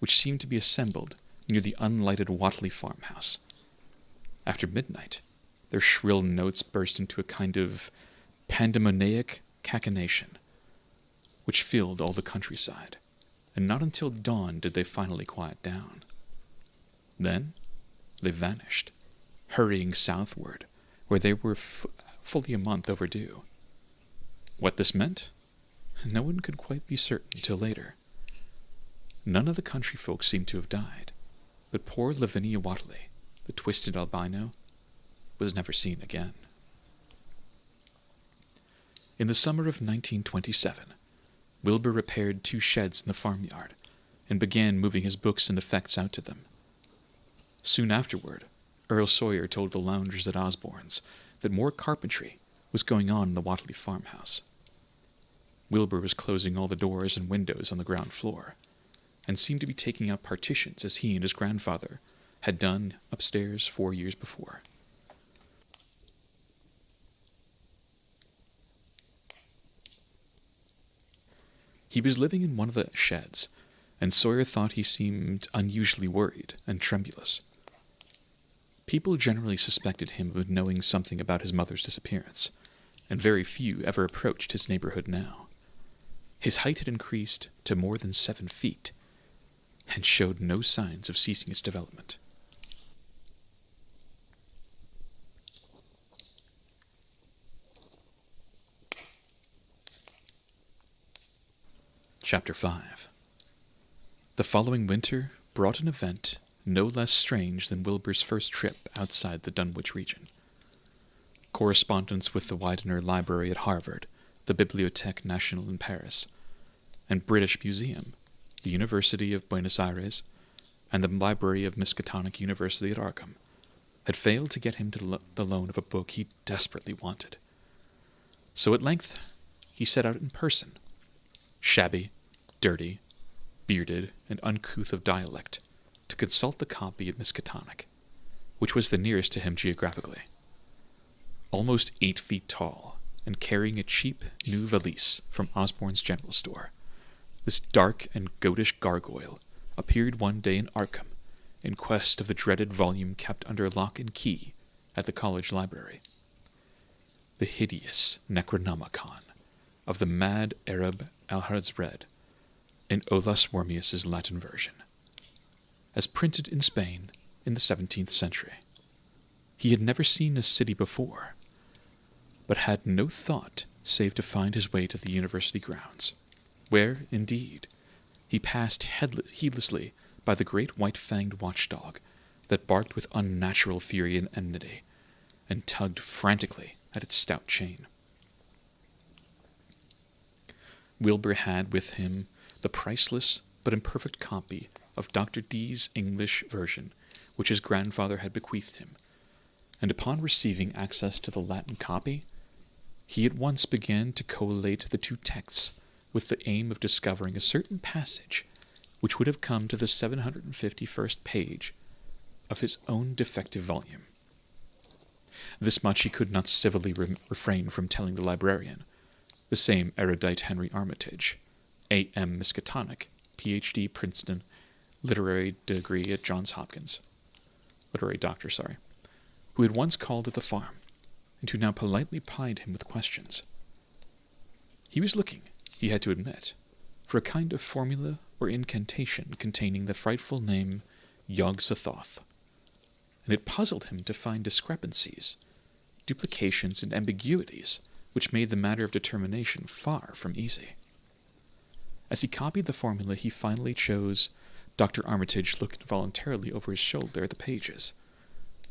S1: which seemed to be assembled near the unlighted Whatley farmhouse. After midnight, their shrill notes burst into a kind of pandemoniac cachinnation, which filled all the countryside, and not until dawn did they finally quiet down. Then they vanished, hurrying southward, where they were fully a month overdue. What this meant, no one could quite be certain till later. None of the country folk seemed to have died, but poor Lavinia Whatley, the twisted albino, was never seen again. In the summer of 1927, Wilbur repaired 2 sheds in the farmyard and began moving his books and effects out to them. Soon afterward, Earl Sawyer told the loungers at Osborne's that more carpentry was going on in the Whatley farmhouse. Wilbur was closing all the doors and windows on the ground floor, and seemed to be taking out partitions as he and his grandfather had done upstairs 4 years before. He was living in one of the sheds, and Sawyer thought he seemed unusually worried and tremulous. People generally suspected him of knowing something about his mother's disappearance, and very few ever approached his neighborhood now. His height had increased to more than 7 feet, and showed no signs of ceasing its development. Chapter 5. The following winter brought an event no less strange than Wilbur's first trip outside the Dunwich region. Correspondence with the Widener Library at Harvard, the Bibliothèque Nationale in Paris, and British Museum, the University of Buenos Aires, and the Library of Miskatonic University at Arkham, had failed to get him to the loan of a book he desperately wanted. So at length he set out in person, shabby, dirty, bearded, and uncouth of dialect, to consult the copy at Miskatonic, which was the nearest to him geographically. Almost 8 feet tall, and carrying a cheap new valise from Osborne's general store, this dark and goatish gargoyle appeared one day in Arkham in quest of the dreaded volume kept under lock and key at the college library. The hideous Necronomicon of the mad Arab Alhazred in Olaus Wormius's Latin version, as printed in Spain in the 17th century. He had never seen a city before, but had no thought save to find his way to the university grounds, where, indeed, he passed heedlessly by the great white-fanged watchdog that barked with unnatural fury and enmity, and tugged frantically at its stout chain. Wilbur had with him the priceless but imperfect copy of Dr. Dee's English version, which his grandfather had bequeathed him, and upon receiving access to the Latin copy, he at once began to collate the 2 texts with the aim of discovering a certain passage which would have come to the 751st page of his own defective volume. This much he could not civilly refrain from telling the librarian, the same erudite Henry Armitage, A.M. Miskatonic, Ph.D. Princeton, literary degree at Johns Hopkins, literary doctor, who had once called at the farm, and who now politely plied him with questions. He was looking, he had to admit, for a kind of formula or incantation containing the frightful name Yog-Sothoth, and it puzzled him to find discrepancies, duplications, and ambiguities which made the matter of determination far from easy. As he copied the formula, he finally chose. Dr. Armitage looked voluntarily over his shoulder at the pages,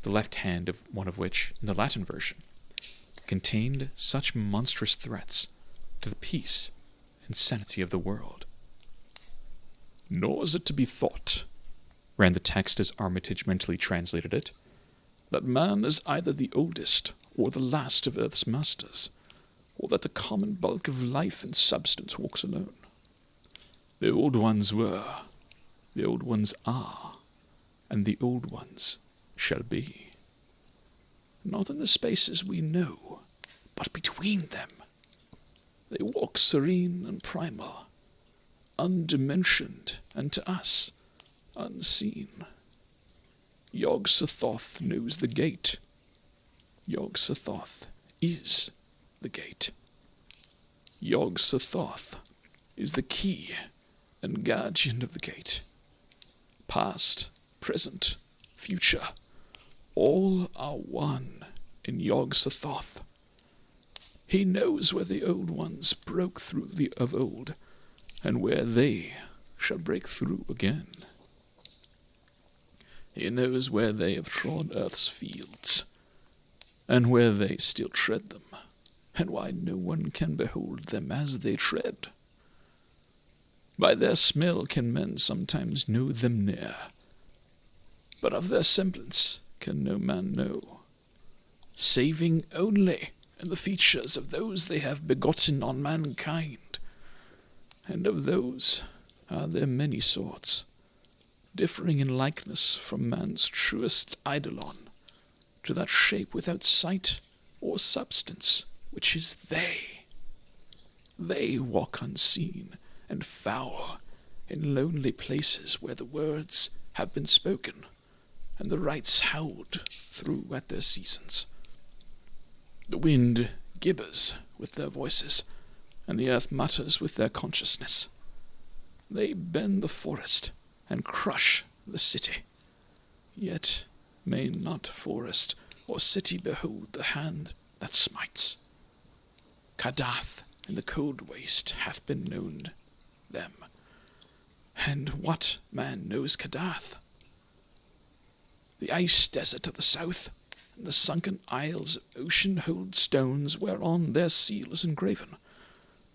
S1: the left hand of one of which, in the Latin version, contained such monstrous threats to the peace and sanity of the world. "Nor is it to be thought," ran the text as Armitage mentally translated it, "that man is either the oldest or the last of Earth's masters, or that the common bulk of life and substance walks alone. The old ones were, the old ones are, and the old ones shall be. Not in the spaces we know, but between them. They walk serene and primal, undimensioned, and to us, unseen. Yog-Sothoth knows the gate. Yog-Sothoth is the gate. Yog-Sothoth is the key and guardian of the gate. Past, present, future, all are one in Yog-Sothoth. He knows where the old ones broke through of old, and where they shall break through again. He knows where they have trod Earth's fields, and where they still tread them, and why no one can behold them as they tread. By their smell can men sometimes know them near, but of their semblance can no man know, saving only in the features of those they have begotten on mankind, and of those are there many sorts, differing in likeness from man's truest eidolon to that shape without sight or substance, which is they. They walk unseen and foul in lonely places where the words have been spoken and the rites howled through at their seasons. The wind gibbers with their voices, and the earth mutters with their consciousness. They bend the forest and crush the city, yet may not forest or city behold the hand that smites. Kadath in the cold waste hath been known them, and what man knows Kadath? The ice desert of the south, and the sunken isles of ocean hold stones whereon their seal is engraven.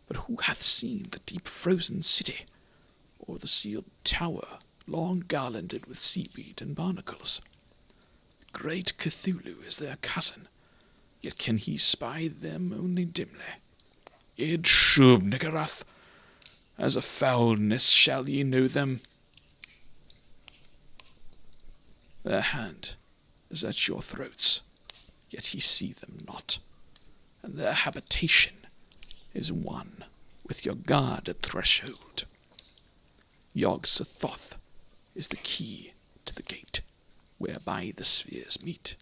S1: But who hath seen the deep frozen city, or the sealed tower long garlanded with seaweed and barnacles? Great Cthulhu is their cousin, yet can he spy them only dimly. Id Shub Nigarath, as a foulness shall ye know them. Their hand is at your throats, yet ye see them not, and their habitation is one with your guarded threshold. Yog-Sothoth is the key to the gate, whereby the spheres meet.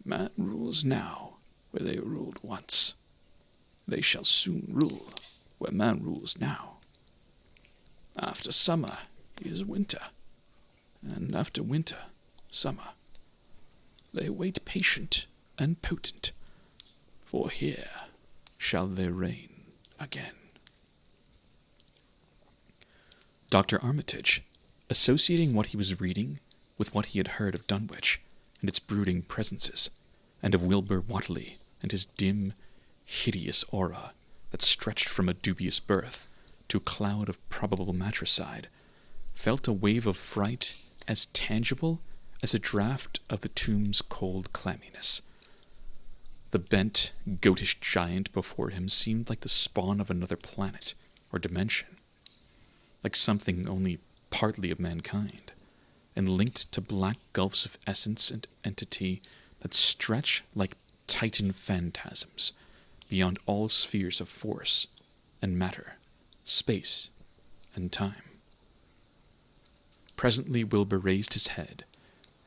S1: Man rules now where they ruled once. They shall soon rule where man rules now. After summer is winter, and after winter, summer. They wait patient and potent, for here shall they reign again. Dr. Armitage, associating what he was reading with what he had heard of Dunwich and its brooding presences, and of Wilbur Whately and his dim, hideous aura that stretched from a dubious birth to a cloud of probable matricide, felt a wave of fright as tangible as a draught of the tomb's cold clamminess. The bent, goatish giant before him seemed like the spawn of another planet or dimension, like something only partly of mankind, and linked to black gulfs of essence and entity that stretch like titan phantasms beyond all spheres of force and matter, space and time. Presently Wilbur raised his head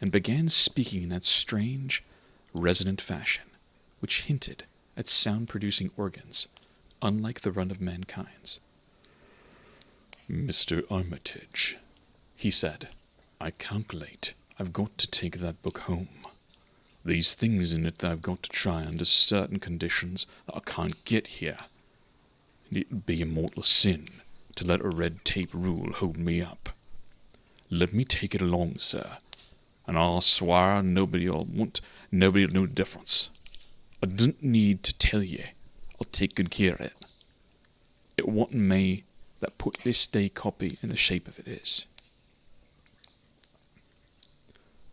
S1: and began speaking in that strange, resonant fashion which hinted at sound-producing organs unlike the run of mankind's. "Mr. Armitage," he said, "I calculate I've got to take that book home. These things in it that I've got to try under certain conditions that I can't get here. And it'd be a mortal sin to let a red tape rule hold me up. Let me take it along, sir, and I'll swear nobody'll know the difference. I don't need to tell ye, I'll take good care of it. It wasn't me that put this day copy in the shape of it is.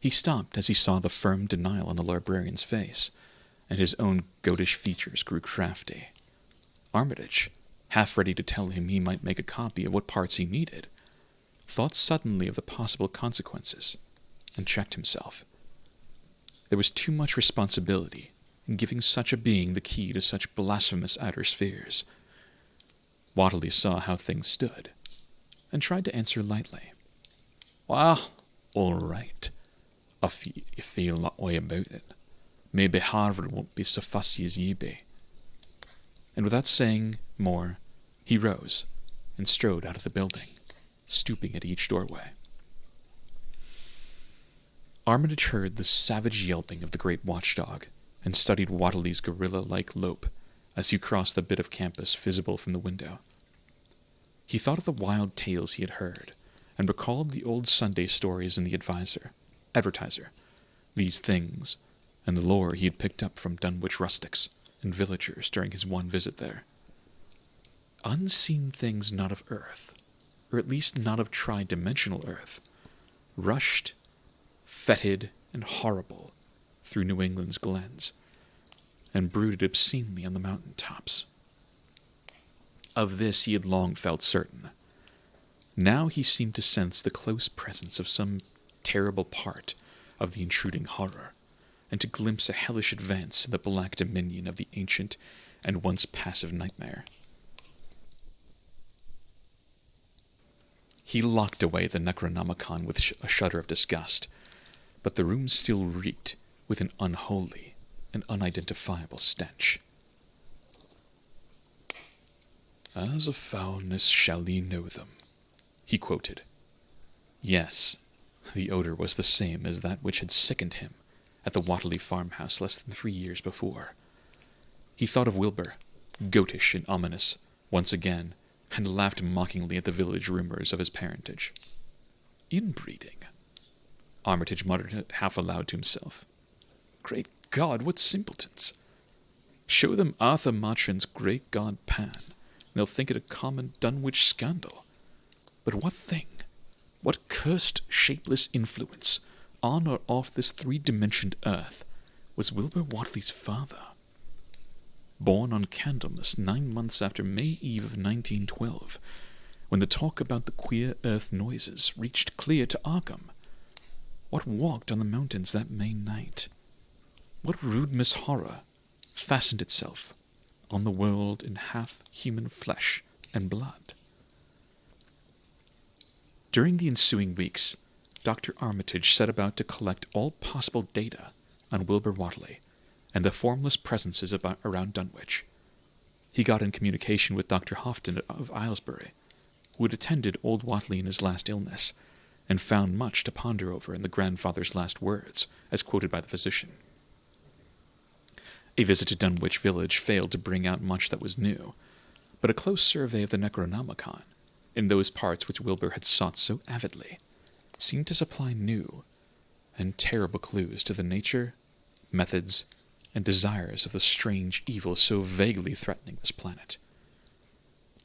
S2: He stopped as he saw the firm denial on the librarian's face, and his own goatish features grew crafty. Armitage, half ready to tell him he might make a copy of what parts he needed, thought suddenly of the possible consequences, and checked himself. There was too much responsibility in giving such a being the key to such blasphemous outer spheres. Whately saw how things stood, and tried to answer lightly.
S1: Well, all right, if you feel that way about it. Maybe Harvard won't be so fussy as ye be.
S2: And without saying more, he rose and strode out of the building, stooping at each doorway. Armitage heard the savage yelping of the great watchdog, and studied Whately's gorilla-like lope as he crossed the bit of campus visible from the window. He thought of the wild tales he had heard, and recalled the old Sunday stories in the advertiser, these things, and the lore he had picked up from Dunwich rustics and villagers during his one visit there. Unseen things not of Earth, or at least not of tri-dimensional Earth, rushed, fetid and horrible, through New England's glens, and brooded obscenely on the mountain tops. Of this he had long felt certain. Now he seemed to sense the close presence of some terrible part of the intruding horror, and to glimpse a hellish advance in the black dominion of the ancient and once passive nightmare. He locked away the Necronomicon with a shudder of disgust, but the room still reeked with an unholy and unidentifiable stench. "As a foulness shall ye know them," he quoted. Yes, the odor was the same as that which had sickened him at the Whately farmhouse less than 3 years before. He thought of Wilbur, goatish and ominous, once again, and laughed mockingly at the village rumors of his parentage. "Inbreeding," Armitage muttered half aloud to himself. "Great God, what simpletons! Show them Arthur Marchand's great god Pan, and they'll think it a common Dunwich scandal. But what thing, what cursed, shapeless influence, on or off this three-dimensioned earth, was Wilbur Whately's father? Born on Candlemas 9 months after May Eve of 1912, when the talk about the queer earth noises reached clear to Arkham. What walked on the mountains that May night? What rude horror fastened itself on the world in half-human flesh and blood? During the ensuing weeks, Dr. Armitage set about to collect all possible data on Wilbur Whately and the formless presences around Dunwich. He got in communication with Dr. Houghton of Aylesbury, who had attended old Whately in his last illness, and found much to ponder over in the grandfather's last words, as quoted by the physician. A visit to Dunwich village failed to bring out much that was new, but a close survey of the Necronomicon, in those parts which Wilbur had sought so avidly, seemed to supply new and terrible clues to the nature, methods, and desires of the strange evil so vaguely threatening this planet.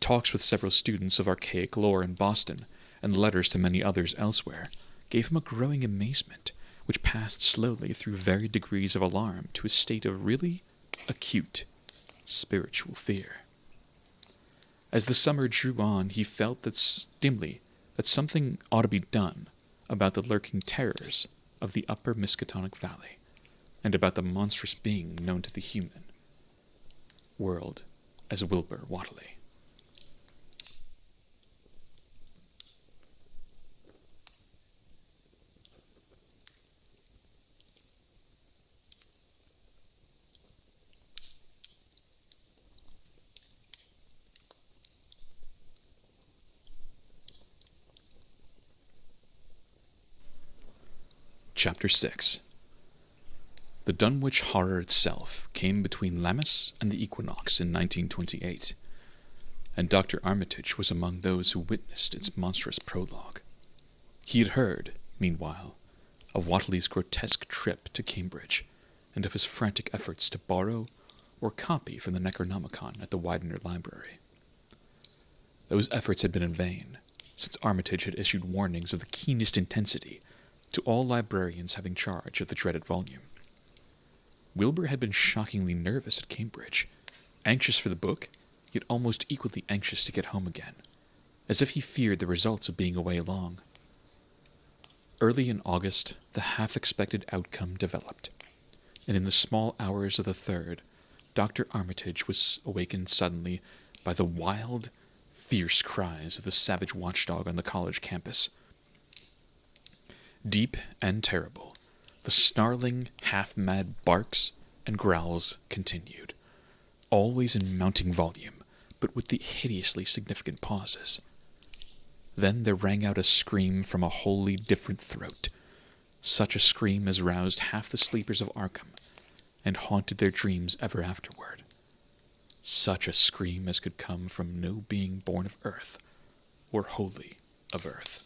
S2: Talks with several students of archaic lore in Boston, and letters to many others elsewhere, gave him a growing amazement, which passed slowly through varied degrees of alarm to a state of really acute spiritual fear. As the summer drew on, he felt dimly that something ought to be done about the lurking terrors of the upper Miskatonic Valley, and about the monstrous being known to the human world as Wilbur Whately. Chapter 6. The Dunwich Horror itself came between Lammas and the equinox in 1928,
S1: and Dr. Armitage was among those who witnessed its monstrous prologue. He had heard, meanwhile, of Whately's grotesque trip to Cambridge, and of his frantic efforts to borrow or copy from the Necronomicon at the Widener Library. Those efforts had been in vain, since Armitage had issued warnings of the keenest intensity to all librarians having charge of the dreaded volume. Wilbur had been shockingly nervous at Cambridge, anxious for the book, yet almost equally anxious to get home again, as if he feared the results of being away long. Early in August, the half-expected outcome developed, and in the small hours of the 3rd, Dr. Armitage was awakened suddenly by the wild, fierce cries of the savage watchdog on the college campus. Deep and terrible, the snarling, half-mad barks and growls continued, always in mounting volume, but with the hideously significant pauses. Then there rang out a scream from a wholly different throat, such a scream as roused half the sleepers of Arkham, and haunted their dreams ever afterward. Such a scream as could come from no being born of earth, or wholly of earth.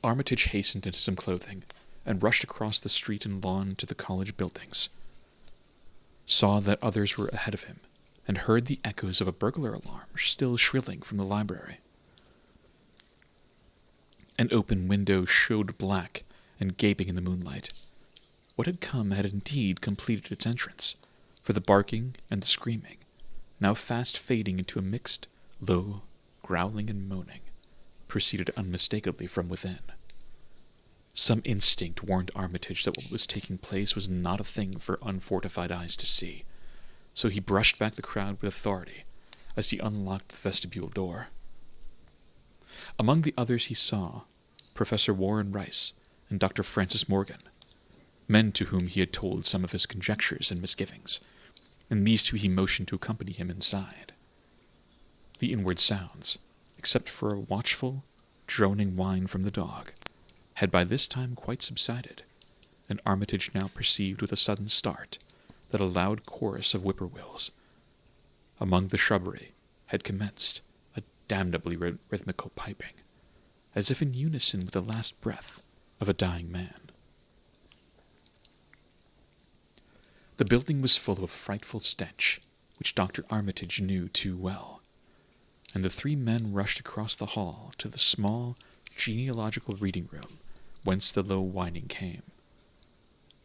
S1: Armitage hastened into some clothing, and rushed across the street and lawn to the college buildings. Saw that others were ahead of him, and heard the echoes of a burglar alarm still shrilling from the library. An open window showed black and gaping in the moonlight. What had come had indeed completed its entrance, for the barking and the screaming, now fast fading into a mixed, low growling and moaning, proceeded unmistakably from within. Some instinct warned Armitage that what was taking place was not a thing for unfortified eyes to see, so he brushed back the crowd with authority as he unlocked the vestibule door. Among the others he saw Professor Warren Rice and Dr. Francis Morgan, men to whom he had told some of his conjectures and misgivings, and these two he motioned to accompany him inside. The inward sounds, except for a watchful, droning whine from the dog, had by this time quite subsided, and Armitage now perceived with a sudden start that a loud chorus of whippoorwills among the shrubbery had commenced a damnably rhythmical piping, as if in unison with the last breath of a dying man. The building was full of a frightful stench, which Dr. Armitage knew too well, and the three men rushed across the hall to the small, genealogical reading room whence the low whining came.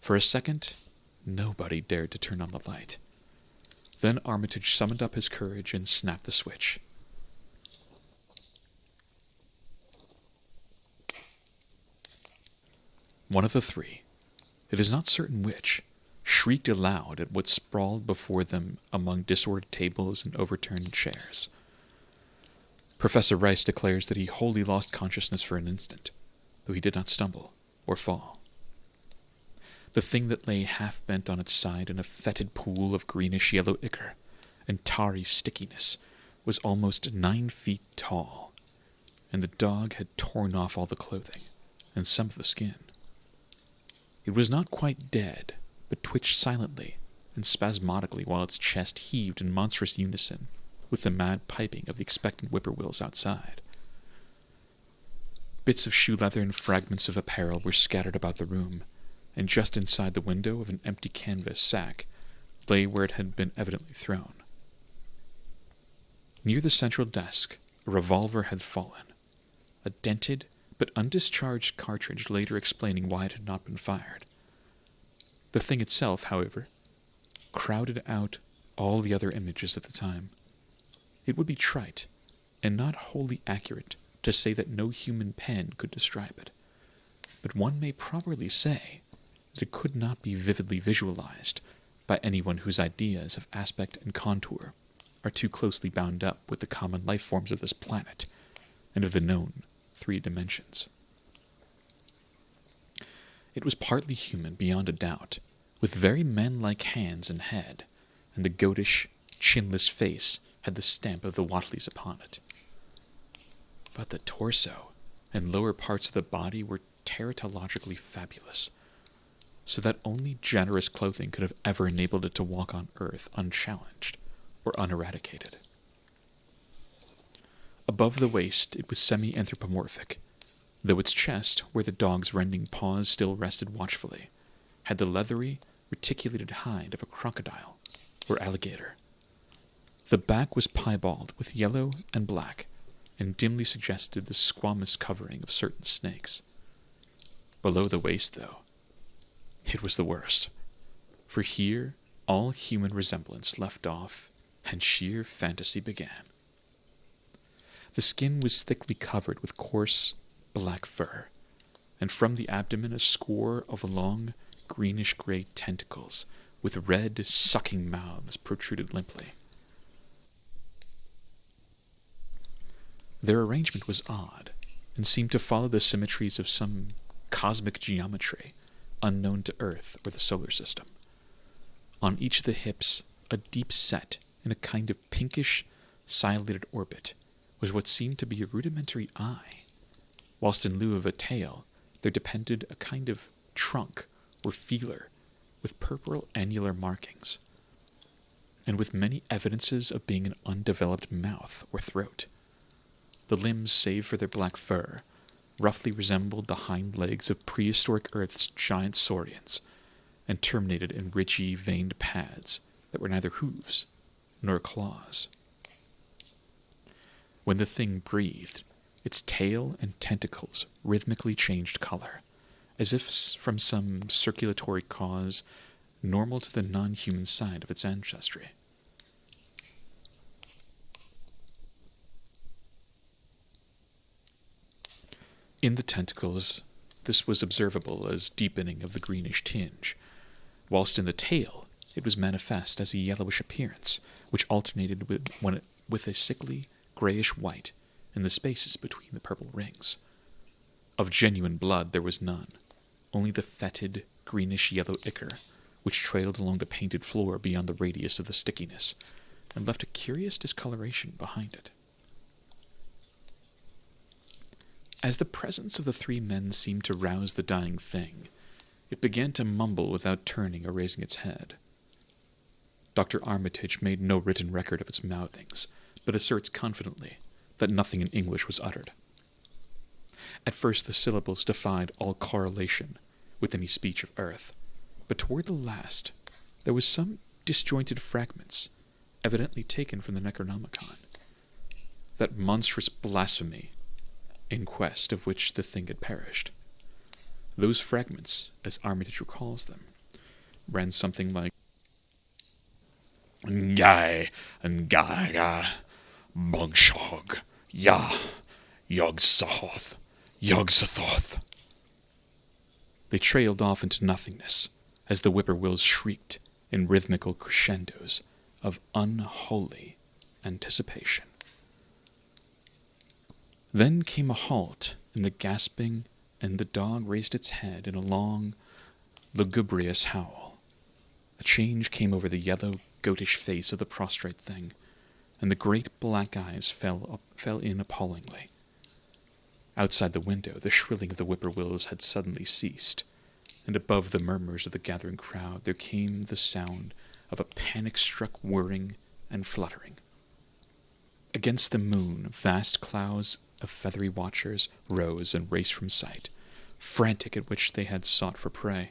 S1: For a second, nobody dared to turn on the light. Then Armitage summoned up his courage and snapped the switch. One of the three, it is not certain which, shrieked aloud at what sprawled before them among disordered tables and overturned chairs. Professor Rice declares that he wholly lost consciousness for an instant, though he did not stumble or fall. The thing that lay half-bent on its side in a fetid pool of greenish-yellow ichor and tarry stickiness was almost 9 feet tall, and the dog had torn off all the clothing and some of the skin. It was not quite dead, but twitched silently and spasmodically while its chest heaved in monstrous unison with the mad piping of the expectant whippoorwills outside. Bits of shoe leather and fragments of apparel were scattered about the room, and just inside the window of an empty canvas sack lay where it had been evidently thrown. Near the central desk, a revolver had fallen, a dented but undischarged cartridge later explaining why it had not been fired. The thing itself, however, crowded out all the other images at the time. It would be trite, and not wholly accurate, to say that no human pen could describe it, but one may properly say that it could not be vividly visualized by anyone whose ideas of aspect and contour are too closely bound up with the common life forms of this planet and of the known 3 dimensions. It was partly human beyond a doubt, with very man-like hands and head, and the goatish, chinless face had the stamp of the Whateleys upon it. But the torso and lower parts of the body were teratologically fabulous, so that only generous clothing could have ever enabled it to walk on earth unchallenged or uneradicated. Above the waist, it was semi-anthropomorphic, though its chest, where the dog's rending paws still rested watchfully, had the leathery, reticulated hide of a crocodile or alligator. The back was piebald with yellow and black, and dimly suggested the squamous covering of certain snakes. Below the waist, though, it was the worst, for here all human resemblance left off, and sheer fantasy began. The skin was thickly covered with coarse, black fur, and from the abdomen a score of long, greenish-gray tentacles with red, sucking mouths protruded limply. Their arrangement was odd, and seemed to follow the symmetries of some cosmic geometry unknown to Earth or the solar system. On each of the hips, a deep set in a kind of pinkish, silated orbit was what seemed to be a rudimentary eye, whilst in lieu of a tail there depended a kind of trunk or feeler with purple annular markings, and with many evidences of being an undeveloped mouth or throat. The limbs, save for their black fur, roughly resembled the hind legs of prehistoric Earth's giant saurians, and terminated in ridgy, veined pads that were neither hooves nor claws. When the thing breathed, its tail and tentacles rhythmically changed color, as if from some circulatory cause normal to the non-human side of its ancestry. In the tentacles, this was observable as deepening of the greenish tinge, whilst in the tail it was manifest as a yellowish appearance, which alternated with a sickly, grayish-white in the spaces between the purple rings. Of genuine blood there was none, only the fetid, greenish-yellow ichor, which trailed along the painted floor beyond the radius of the stickiness, and left a curious discoloration behind it. As the presence of the three men seemed to rouse the dying thing, it began to mumble without turning or raising its head. Dr. Armitage made no written record of its mouthings, but asserts confidently that nothing in English was uttered. At first the syllables defied all correlation with any speech of Earth, but toward the last there was some disjointed fragments, evidently taken from the Necronomicon. That monstrous blasphemy, in quest of which the thing had perished. Those fragments, as Armitage recalls them, ran something like Ngai and Gaga Bugshog Ya Yog Sahoth Yog Sathoth. They trailed off into nothingness as the whippoorwills shrieked in rhythmical crescendos of unholy anticipation. Then came a halt in the gasping, and the dog raised its head in a long, lugubrious howl. A change came over the yellow, goatish face of the prostrate thing, and the great black eyes fell in appallingly. Outside the window, the shrilling of the whippoorwills had suddenly ceased, and above the murmurs of the gathering crowd there came the sound of a panic-struck whirring and fluttering. Against the moon, vast clouds of feathery watchers rose and raced from sight, frantic at which they had sought for prey.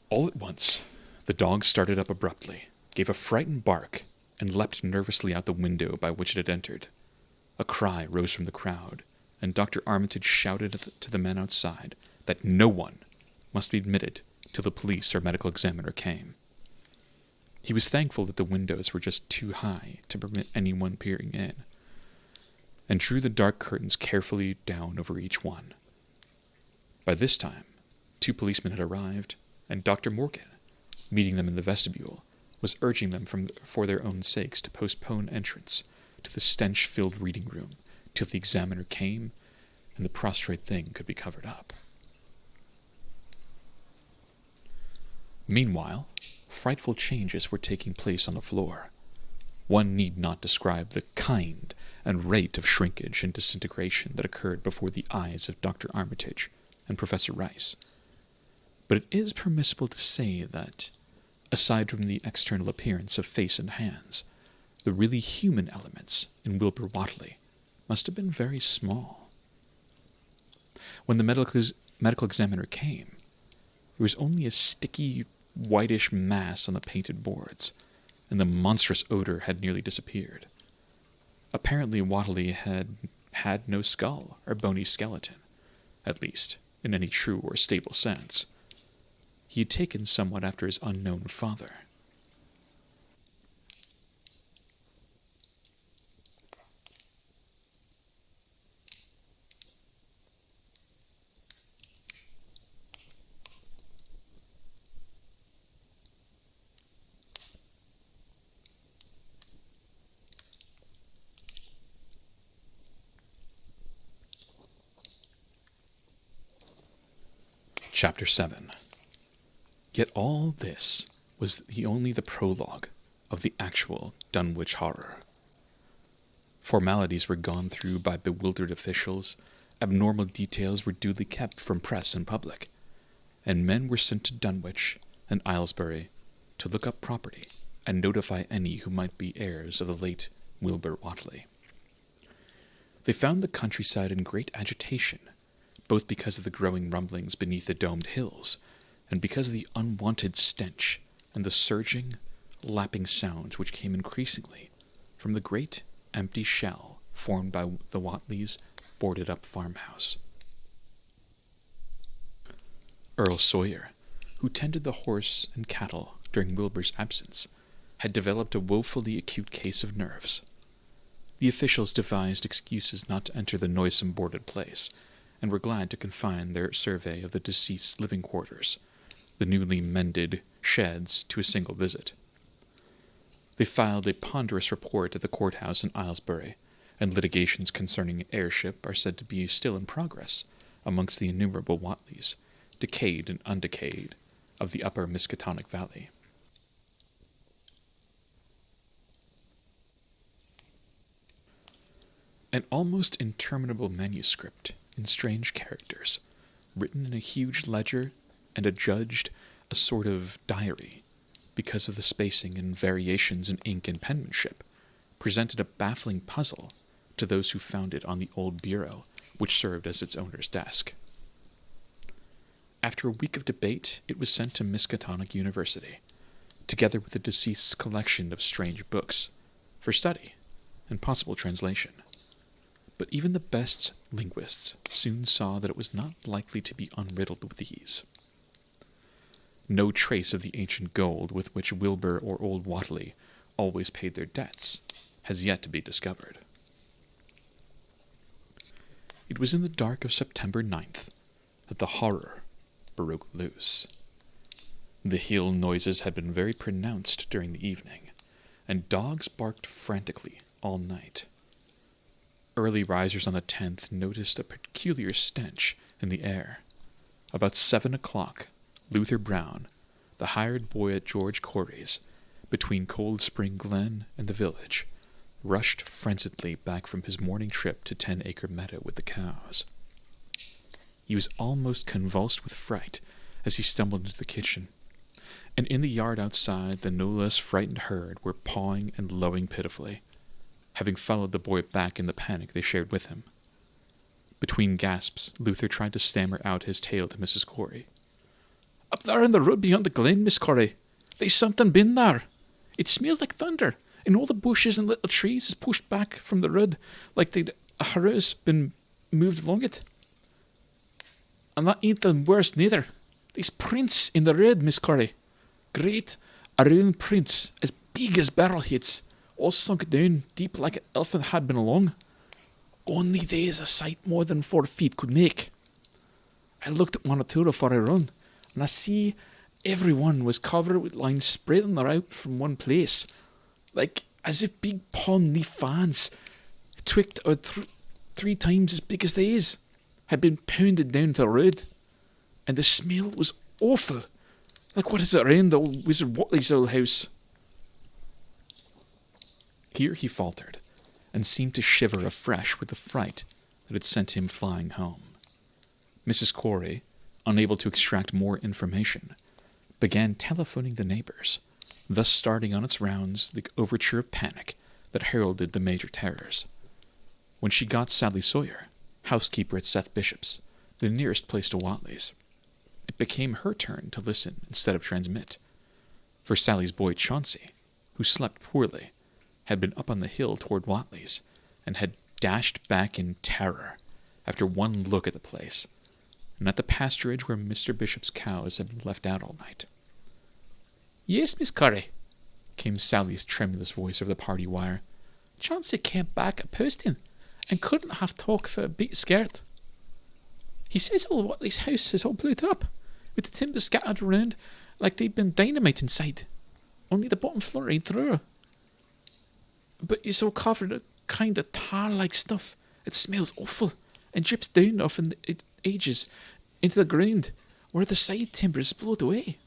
S1: All at once, the dog started up abruptly, gave a frightened bark, and leapt nervously out the window by which it had entered. A cry rose from the crowd, and Dr. Armitage shouted to the men outside that no one must be admitted till the police or medical examiner came. He was thankful that the windows were just too high to permit anyone peering in, and drew the dark curtains carefully down over each one. By this time, 2 policemen had arrived, and Dr. Morgan, meeting them in the vestibule, was urging them for their own sakes to postpone entrance to the stench-filled reading room till the examiner came and the prostrate thing could be covered up. Meanwhile, frightful changes were taking place on the floor. One need not describe the kind and rate of shrinkage and disintegration that occurred before the eyes of Dr. Armitage and Professor Rice. But it is permissible to say that, aside from the external appearance of face and hands, the really human elements in Wilbur Whatley must have been very small. When the medical examiner came, there was only a sticky, whitish mass on the painted boards, and the monstrous odor had nearly disappeared. Apparently, Whatley had no skull or bony skeleton, at least in any true or stable sense. He had taken somewhat after his unknown father. Chapter 7. Yet all this was only the prologue of the actual Dunwich Horror. Formalities were gone through by bewildered officials, abnormal details were duly kept from press and public, and men were sent to Dunwich and Aylesbury to look up property and notify any who might be heirs of the late Wilbur Whatley. They found the countryside in great agitation, both because of the growing rumblings beneath the domed hills, and because of the unwanted stench and the surging, lapping sounds which came increasingly from the great, empty shell formed by the Whatleys' boarded-up farmhouse. Earl Sawyer, who tended the horse and cattle during Wilbur's absence, had developed a woefully acute case of nerves. The officials devised excuses not to enter the noisome boarded place, and were glad to confine their survey of the deceased's living quarters, the newly mended sheds, to a single visit. They filed a ponderous report at the courthouse in Aylesbury, and litigations concerning heirship are said to be still in progress amongst the innumerable Whatleys, decayed and undecayed, of the upper Miskatonic Valley. An almost interminable manuscript in strange characters, written in a huge ledger and adjudged a sort of diary, because of the spacing and variations in ink and penmanship, presented a baffling puzzle to those who found it on the old bureau which served as its owner's desk. After a week of debate, it was sent to Miskatonic University, together with the deceased's collection of strange books, for study and possible translation. But even the best linguists soon saw that it was not likely to be unriddled with these. No trace of the ancient gold with which Wilbur or old Whatley always paid their debts has yet to be discovered. It was in the dark of September 9th that the horror broke loose. The hill noises had been very pronounced during the evening, and dogs barked frantically all night. Early risers on the 10th noticed a peculiar stench in the air. About 7 o'clock, Luther Brown, the hired boy at George Corey's, between Cold Spring Glen and the village, rushed frenziedly back from his morning trip to 10 Acre Meadow with the cows. He was almost convulsed with fright as he stumbled into the kitchen, and in the yard outside the no less frightened herd were pawing and lowing pitifully, having followed the boy back in the panic they shared with him. Between gasps, Luther tried to stammer out his tale to Mrs. Corey. "Up there in the road beyond the glen, Miss Corey. There's something been there. It smells like thunder, and all the bushes and little trees is pushed back from the road like they'd a house been moved along it. And that ain't the worst neither. There's prints in the road, Miss Corey. Great, round prints, as big as barrel-heads, all sunk down deep like an elephant had been along. Only they's a sight more than 4 feet could make. I looked at one or two afore I run, and I see every one was covered with lines spreading out from one place, like as if big palm leaf fans, twicked out 3 times as big as they is, had been pounded down to the road, and the smell was awful, like what is around the old Wizard Whatley's old house." Here he faltered, and seemed to shiver afresh with the fright that had sent him flying home. Mrs. Corey, unable to extract more information, began telephoning the neighbors, thus starting on its rounds the overture of panic that heralded the major terrors. When she got Sally Sawyer, housekeeper at Seth Bishop's, the nearest place to Watley's, it became her turn to listen instead of transmit. For Sally's boy Chauncey, who slept poorly, had been up on the hill toward Watley's, and had dashed back in terror after one look at the place, and at the pasturage where Mr. Bishop's cows had been left out all night.
S2: "Yes, Miss Curry,"
S1: came Sally's tremulous voice over the party wire.
S2: "Chauncey came back at posting, and couldn't have talk for a bit scared. He says all Watley's house is all blew up, with the timber scattered around like they'd been dynamite inside. Only the bottom floor ain't through. But it's all covered in kind of tar-like stuff. It smells awful, and drips down off in the edges into the ground where the side timber is blowed away.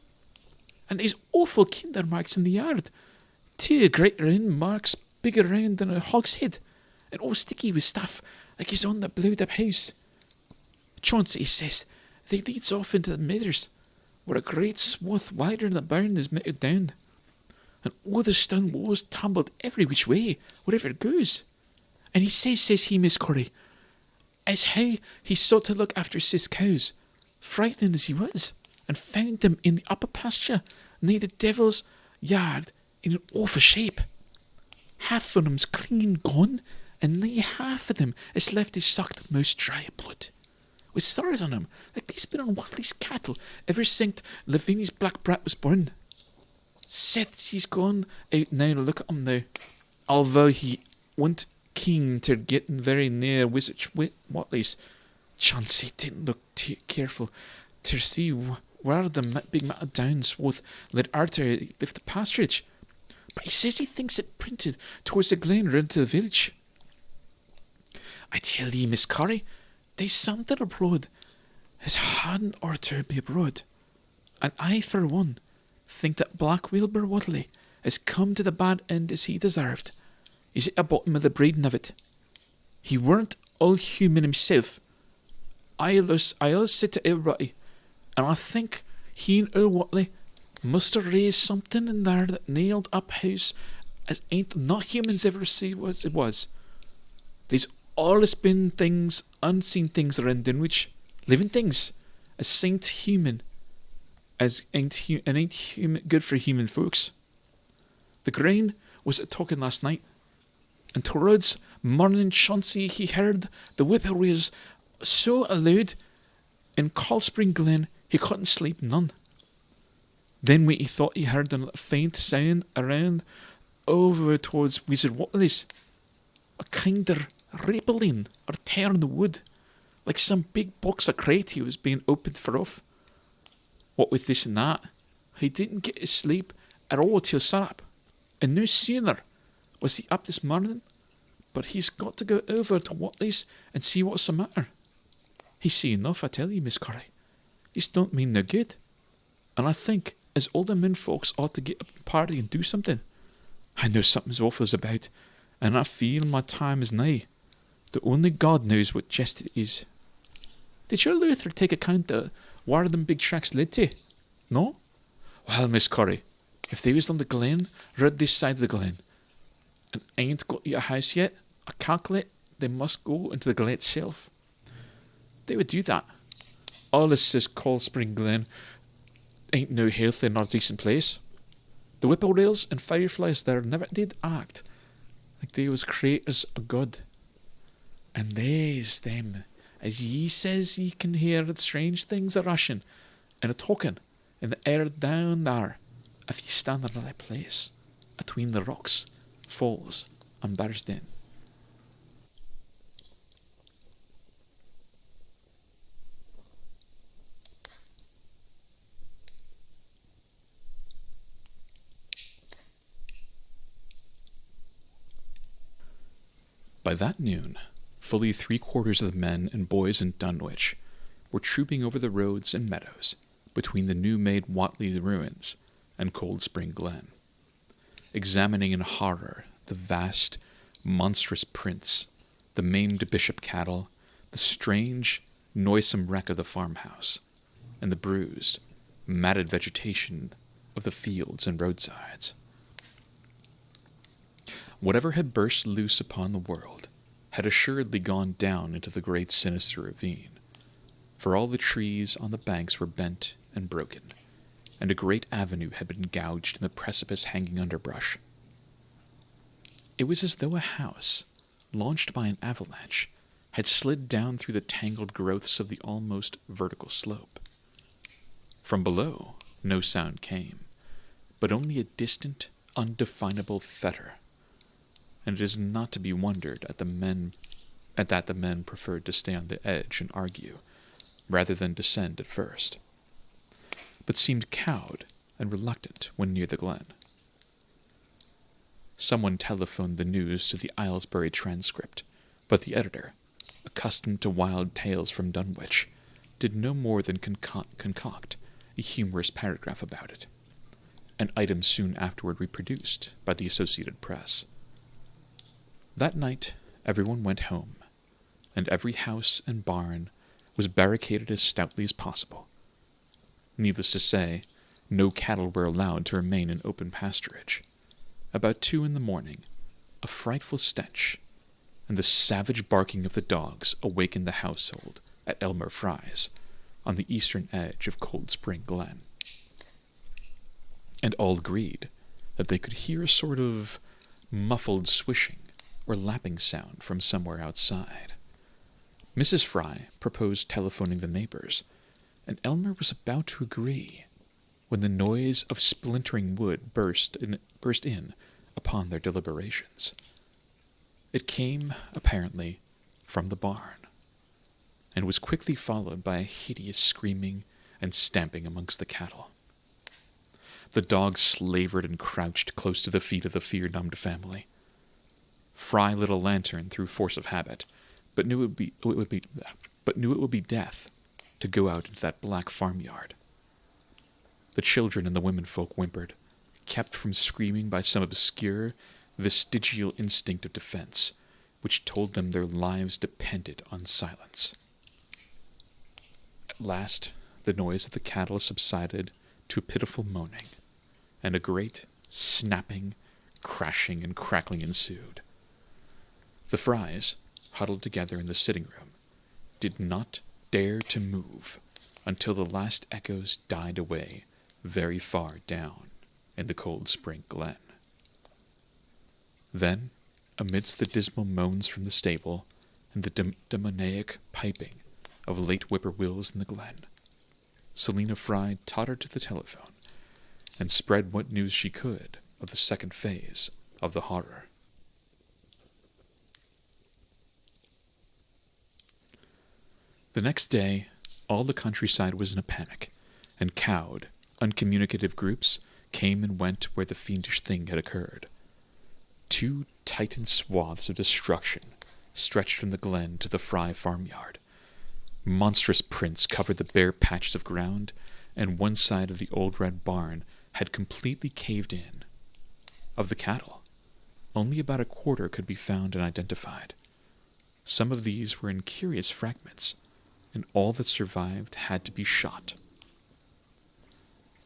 S2: And there's awful kinder marks in the yard. 2 great round marks bigger round than a hogshead, and all sticky with stuff like he's on the blowed up house. Chauncey says they leads off into the meadows, where a great swath wider than the barn is meted down, and all the stone walls tumbled every which way, wherever it goes. And he says he, Miss Corey, as how he sought to look after his cows, frightened as he was, and found them in the upper pasture near the devil's yard in an awful shape. Half of them's clean gone, and near half of them is left is sucked most dry of blood, with stars on them, like they's been on Watley's cattle ever since Lavinia's black brat was born. Seth, he's gone out now to look at him now, although he wasn't keen to getting very near Wizard Watley's. Chauncey didn't look too careful to see where the big mat of down swath led Arthur left the pasturage, but he says he thinks it printed towards the glen round to the village. I tell ye, Miss Curry, there's something abroad as hadn't ought to be abroad, and I, for one, think that Black Wilbur Watley has come to the bad end as he deserved. He's at the bottom of the breeding of it. He weren't all human himself. I'll say to everybody, and I think he and Earl Watley must have raised something in there that nailed up house as ain't not humans ever see what it was. There's always been things, unseen things around Dunwich, living things, as ain't human, ain't human good for human folks. The grain was a talking last night, and towards morning Chauncey he heard the whippoorwills so loud in Coldspring Glen he couldn't sleep none. Then when he thought he heard a faint sound around over towards Wizard Watley's, a kinder rippling or tear in the wood, like some big box of crate was being opened for off. What with this and that, he didn't get to sleep at all till sunup, and no sooner was he up this morning, but he's got to go over to Watley's and see what's the matter. He's seen enough, I tell you, Miss Curry. This don't mean no good, and I think as older men folks ought to get up a party and do something. I know something's awful's about, and I feel my time is nigh. The only God knows what jest it is. Did your Luther take account of where them big tracks led to? No? Well, Miss Curry, if they was on the glen, round this side of the glen, and ain't got you a house yet, I calculate they must go into the glen itself. They would do that. All this says Coldspring Glen ain't no healthy nor decent place. The whippoorwills and fireflies there never did act like they was creators of God. And there's them, as ye says ye can hear the strange things a rushing and a talking in the air down there, if ye stand in the right place, atween the rocks, falls, and Bearsden. By that noon, fully 3/4 of the men and boys in Dunwich were trooping over the roads and meadows between the new-made Watley ruins and Coldspring Glen, examining in horror the vast, monstrous prints, the maimed bishop cattle, the strange, noisome wreck of the farmhouse, and the bruised, matted vegetation of the fields and roadsides.
S1: Whatever had burst loose upon the world had assuredly gone down into the great sinister ravine, for all the trees on the banks were bent and broken, and a great avenue had been gouged in the precipice-hanging underbrush. It was as though a house, launched by an avalanche, had slid down through the tangled growths of the almost vertical slope. From below, no sound came, but only a distant, undefinable fetor, and it is not to be wondered at that the men preferred to stay on the edge and argue, rather than descend at first, but seemed cowed and reluctant when near the glen. Someone telephoned the news to the Aylesbury Transcript, but the editor, accustomed to wild tales from Dunwich, did no more than concoct a humorous paragraph about it, an item soon afterward reproduced by the Associated Press. That night everyone went home, and every house and barn was barricaded as stoutly as possible. Needless to say, no cattle were allowed to remain in open pasturage. About 2 a.m, a frightful stench and the savage barking of the dogs awakened the household at Elmer Fry's, on the eastern edge of Cold Spring Glen. And all agreed that they could hear a sort of muffled swishing or lapping sound from somewhere outside. Mrs. Fry proposed telephoning the neighbors, and Elmer was about to agree when the noise of splintering wood burst in upon their deliberations. It came, apparently, from the barn, and was quickly followed by a hideous screaming and stamping amongst the cattle. The dogs slavered and crouched close to the feet of the fear-numbed family. Fry lit a lantern through force of habit, but knew it would be death to go out into that black farmyard. The children and the womenfolk whimpered, kept from screaming by some obscure, vestigial instinct of defense, which told them their lives depended on silence. At last, the noise of the cattle subsided to a pitiful moaning, and a great snapping, crashing, and crackling ensued. The Frys, huddled together in the sitting room, did not dare to move until the last echoes died away very far down in the Cold Spring Glen. Then, amidst the dismal moans from the stable and the demoniac piping of late whippoorwills in the glen, Selina Fry tottered to the telephone and spread what news she could of the second phase of the horror. The next day, all the countryside was in a panic, and cowed, uncommunicative groups came and went where the fiendish thing had occurred. 2 tightened swaths of destruction stretched from the glen to the Fry farmyard. Monstrous prints covered the bare patches of ground, and one side of the old red barn had completely caved in. Of the cattle, only about a quarter could be found and identified. Some of these were in curious fragments, and all that survived had to be shot.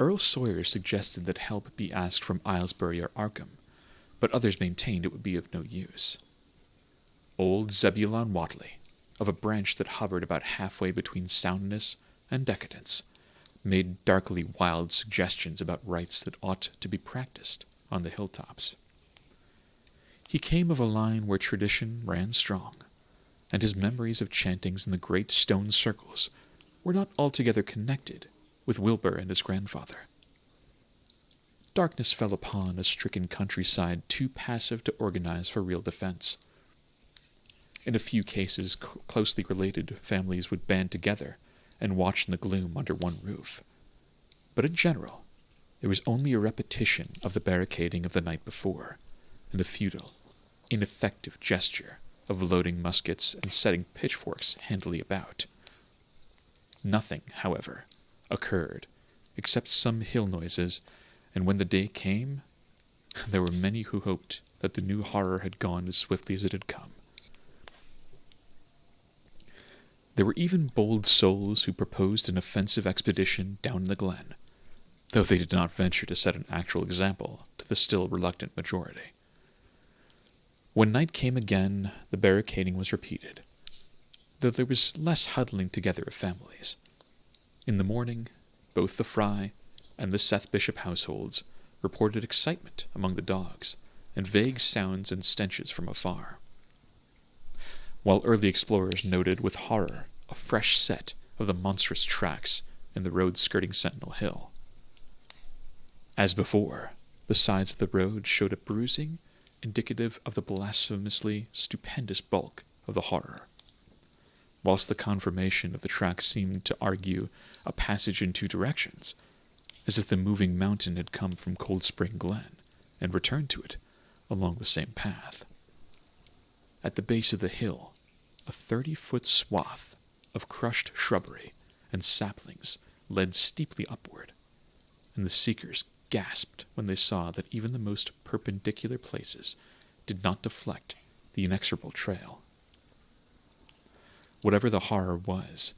S1: Earl Sawyer suggested that help be asked from Aylesbury or Arkham, but others maintained it would be of no use. Old Zebulon Whatley, of a branch that hovered about halfway between soundness and decadence, made darkly wild suggestions about rites that ought to be practiced on the hilltops. He came of a line where tradition ran strong, and his memories of chantings in the great stone circles were not altogether connected with Wilbur and his grandfather. Darkness fell upon a stricken countryside too passive to organize for real defense. In a few cases, closely related families would band together and watch in the gloom under one roof. But in general, it was only a repetition of the barricading of the night before, and a futile, ineffective gesture of loading muskets and setting pitchforks handily about. Nothing, however, occurred, except some hill noises, and when the day came, there were many who hoped that the new horror had gone as swiftly as it had come. There were even bold souls who proposed an offensive expedition down the glen, though they did not venture to set an actual example to the still reluctant majority. When night came again, the barricading was repeated, though there was less huddling together of families. In the morning, both the Fry and the Seth Bishop households reported excitement among the dogs and vague sounds and stenches from afar, while early explorers noted with horror a fresh set of the monstrous tracks in the road skirting Sentinel Hill. As before, the sides of the road showed a bruising indicative of the blasphemously stupendous bulk of the horror, whilst the conformation of the tracks seemed to argue a passage in two directions, as if the moving mountain had come from Cold Spring Glen and returned to it along the same path. At the base of the hill, a 30-foot swath of crushed shrubbery and saplings led steeply upward, and the seekers gasped when they saw that even the most perpendicular places did not deflect the inexorable trail. Whatever the horror was,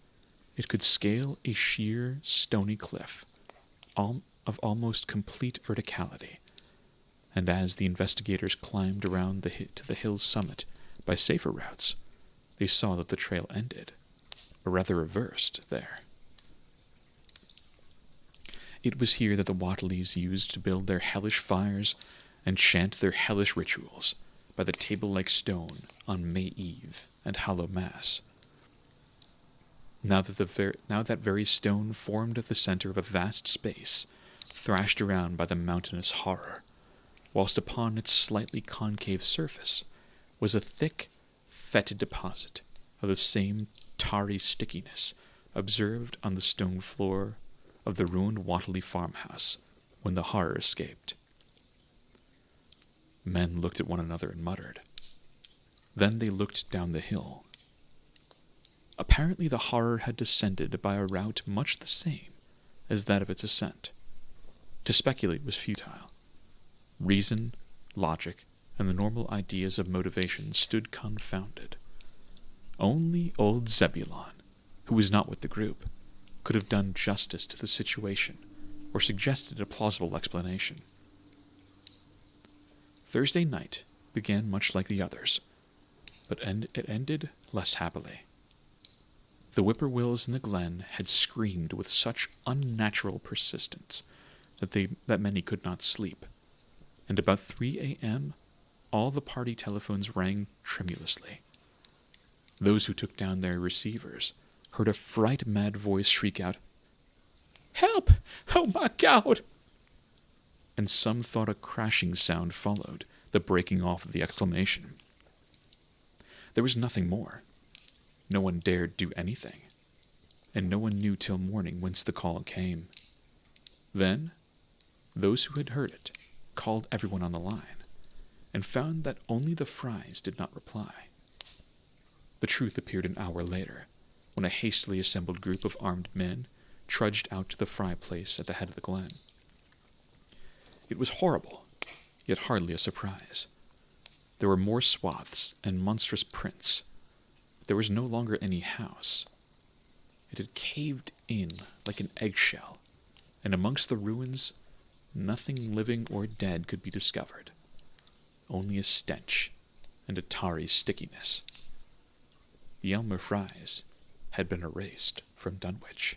S1: it could scale a sheer, stony cliff of almost complete verticality, and as the investigators climbed around to the hill's summit by safer routes, they saw that the trail ended, or rather reversed, there. It was here that the Wattleys used to build their hellish fires and chant their hellish rituals by the table-like stone on May Eve and Hallow Mass. Now that very stone formed at the center of a vast space, thrashed around by the mountainous horror, whilst upon its slightly concave surface was a thick, fetid deposit of the same tarry stickiness observed on the stone floor of the ruined Wattley farmhouse when the horror escaped. Men looked at one another and muttered. Then they looked down the hill. Apparently the horror had descended by a route much the same as that of its ascent. To speculate was futile. Reason, logic, and the normal ideas of motivation stood confounded. Only old Zebulon, who was not with the group, could have done justice to the situation or suggested a plausible explanation. Thursday night began much like the others, but it ended less happily. The whippoorwills in the glen had screamed with such unnatural persistence that many could not sleep, and about 3 a.m. all the party telephones rang tremulously. Those who took down their receivers heard a fright-mad voice shriek out, "Help! Oh my God!" And some thought a crashing sound followed the breaking off of the exclamation. There was nothing more. No one dared do anything, and no one knew till morning whence the call came. Then, those who had heard it called everyone on the line, and found that only the Frys did not reply. The truth appeared an hour later, when a hastily assembled group of armed men trudged out to the Fry place at the head of the glen. It was horrible, yet hardly a surprise. There were more swaths and monstrous prints. There was no longer any house. It had caved in like an eggshell, and amongst the ruins, nothing living or dead could be discovered. Only a stench and a tarry stickiness. The Elmer Frys had been erased from Dunwich.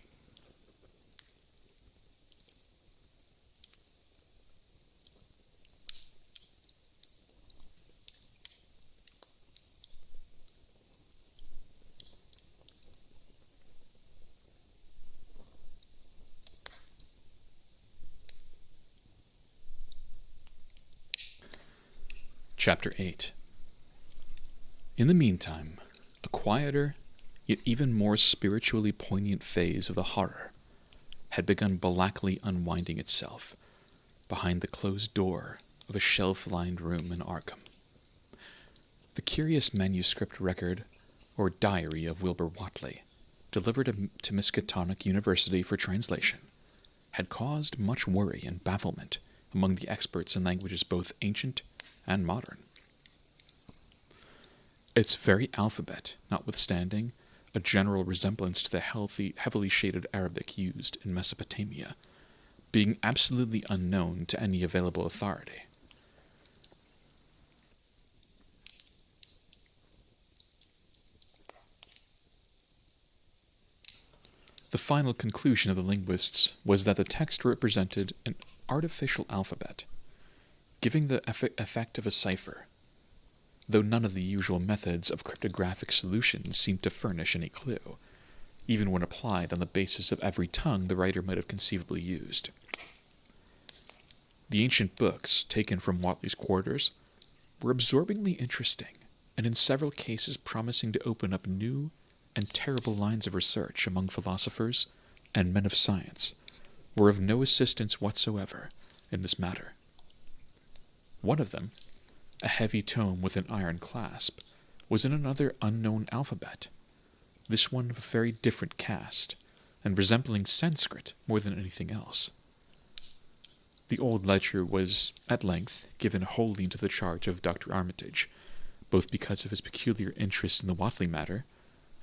S1: Chapter 8. In the meantime, a quieter, yet even more spiritually poignant phase of the horror had begun blackly unwinding itself behind the closed door of a shelf-lined room in Arkham. The curious manuscript record, or diary of Wilbur Whatley, delivered to Miskatonic University for translation, had caused much worry and bafflement among the experts in languages both ancient and modern. Its very alphabet, notwithstanding a general resemblance to the heavily shaded Arabic used in Mesopotamia, being absolutely unknown to any available authority. The final conclusion of the linguists was that the text represented an artificial alphabet, giving the effect of a cipher, though none of the usual methods of cryptographic solutions seemed to furnish any clue, even when applied on the basis of every tongue the writer might have conceivably used. The ancient books, taken from Whately's quarters, were absorbingly interesting, and in several cases promising to open up new and terrible lines of research among philosophers and men of science, were of no assistance whatsoever in this matter. One of them, a heavy tome with an iron clasp, was in another unknown alphabet, this one of a very different cast, and resembling Sanskrit more than anything else. The old ledger was, at length, given wholly into the charge of Dr. Armitage, both because of his peculiar interest in the Whately matter,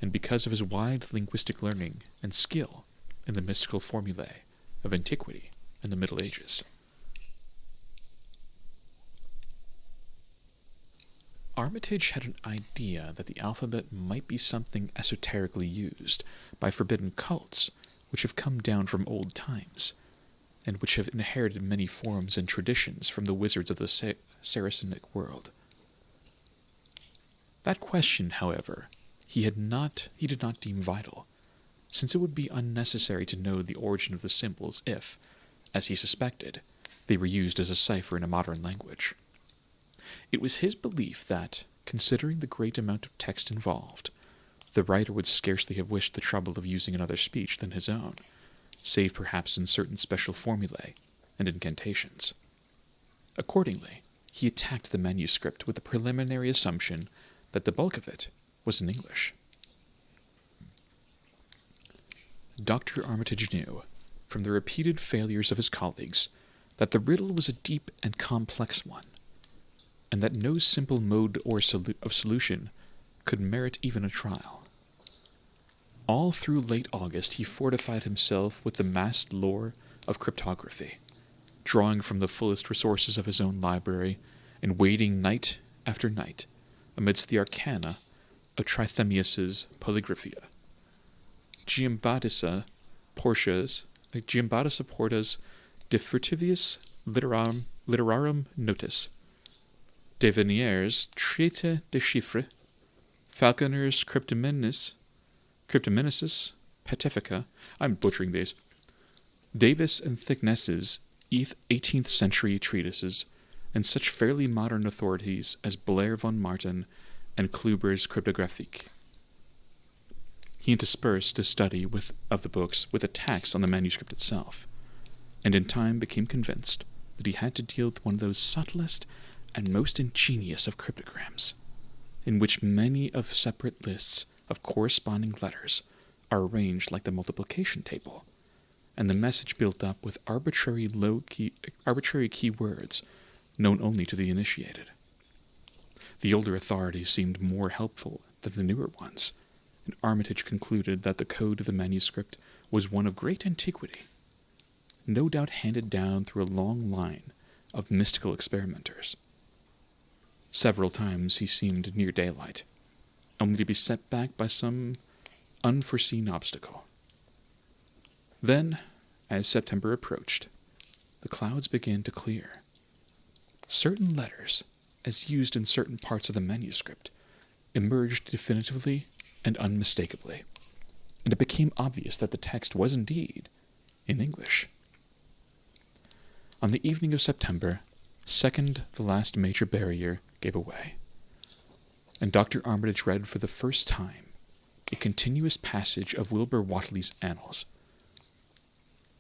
S1: and because of his wide linguistic learning and skill in the mystical formulae of antiquity and the Middle Ages. Armitage had an idea that the alphabet might be something esoterically used by forbidden cults which have come down from old times, and which have inherited many forms and traditions from the wizards of the Saracenic world. That question, however, he did not deem vital, since it would be unnecessary to know the origin of the symbols if, as he suspected, they were used as a cipher in a modern language. It was his belief that, considering the great amount of text involved, the writer would scarcely have wished the trouble of using another speech than his own, save perhaps in certain special formulae and incantations. Accordingly, he attacked the manuscript with the preliminary assumption that the bulk of it was in English. Dr. Armitage knew, from the repeated failures of his colleagues, that the riddle was a deep and complex one, and that no simple mode of solution could merit even a trial. All through late August he fortified himself with the massed lore of cryptography, drawing from the fullest resources of his own library, and wading night after night amidst the arcana of Trithemius's Polygraphia. Giambattista Porta's De Furtivius Literarum Notis, De Venier's Traité de Chiffres, Falconer's Cryptomenesis Pacifica, I'm butchering these, Davis and Thickness's 18th century treatises, and such fairly modern authorities as Blair von Martin and Kluber's Cryptographique. He interspersed his study of the books with attacks on the manuscript itself, and in time became convinced that he had to deal with one of those subtlest and most ingenious of cryptograms, in which many of separate lists of corresponding letters are arranged like the multiplication table, and the message built up with arbitrary key words known only to the initiated. The older authorities seemed more helpful than the newer ones, and Armitage concluded that the code of the manuscript was one of great antiquity, no doubt handed down through a long line of mystical experimenters. Several times he seemed near daylight, only to be set back by some unforeseen obstacle. Then, as September approached, the clouds began to clear. Certain letters, as used in certain parts of the manuscript, emerged definitively and unmistakably, and it became obvious that the text was indeed in English. On the evening of September 2nd, the last major barrier gave away, and Dr. Armitage read for the first time a continuous passage of Wilbur Whately's annals.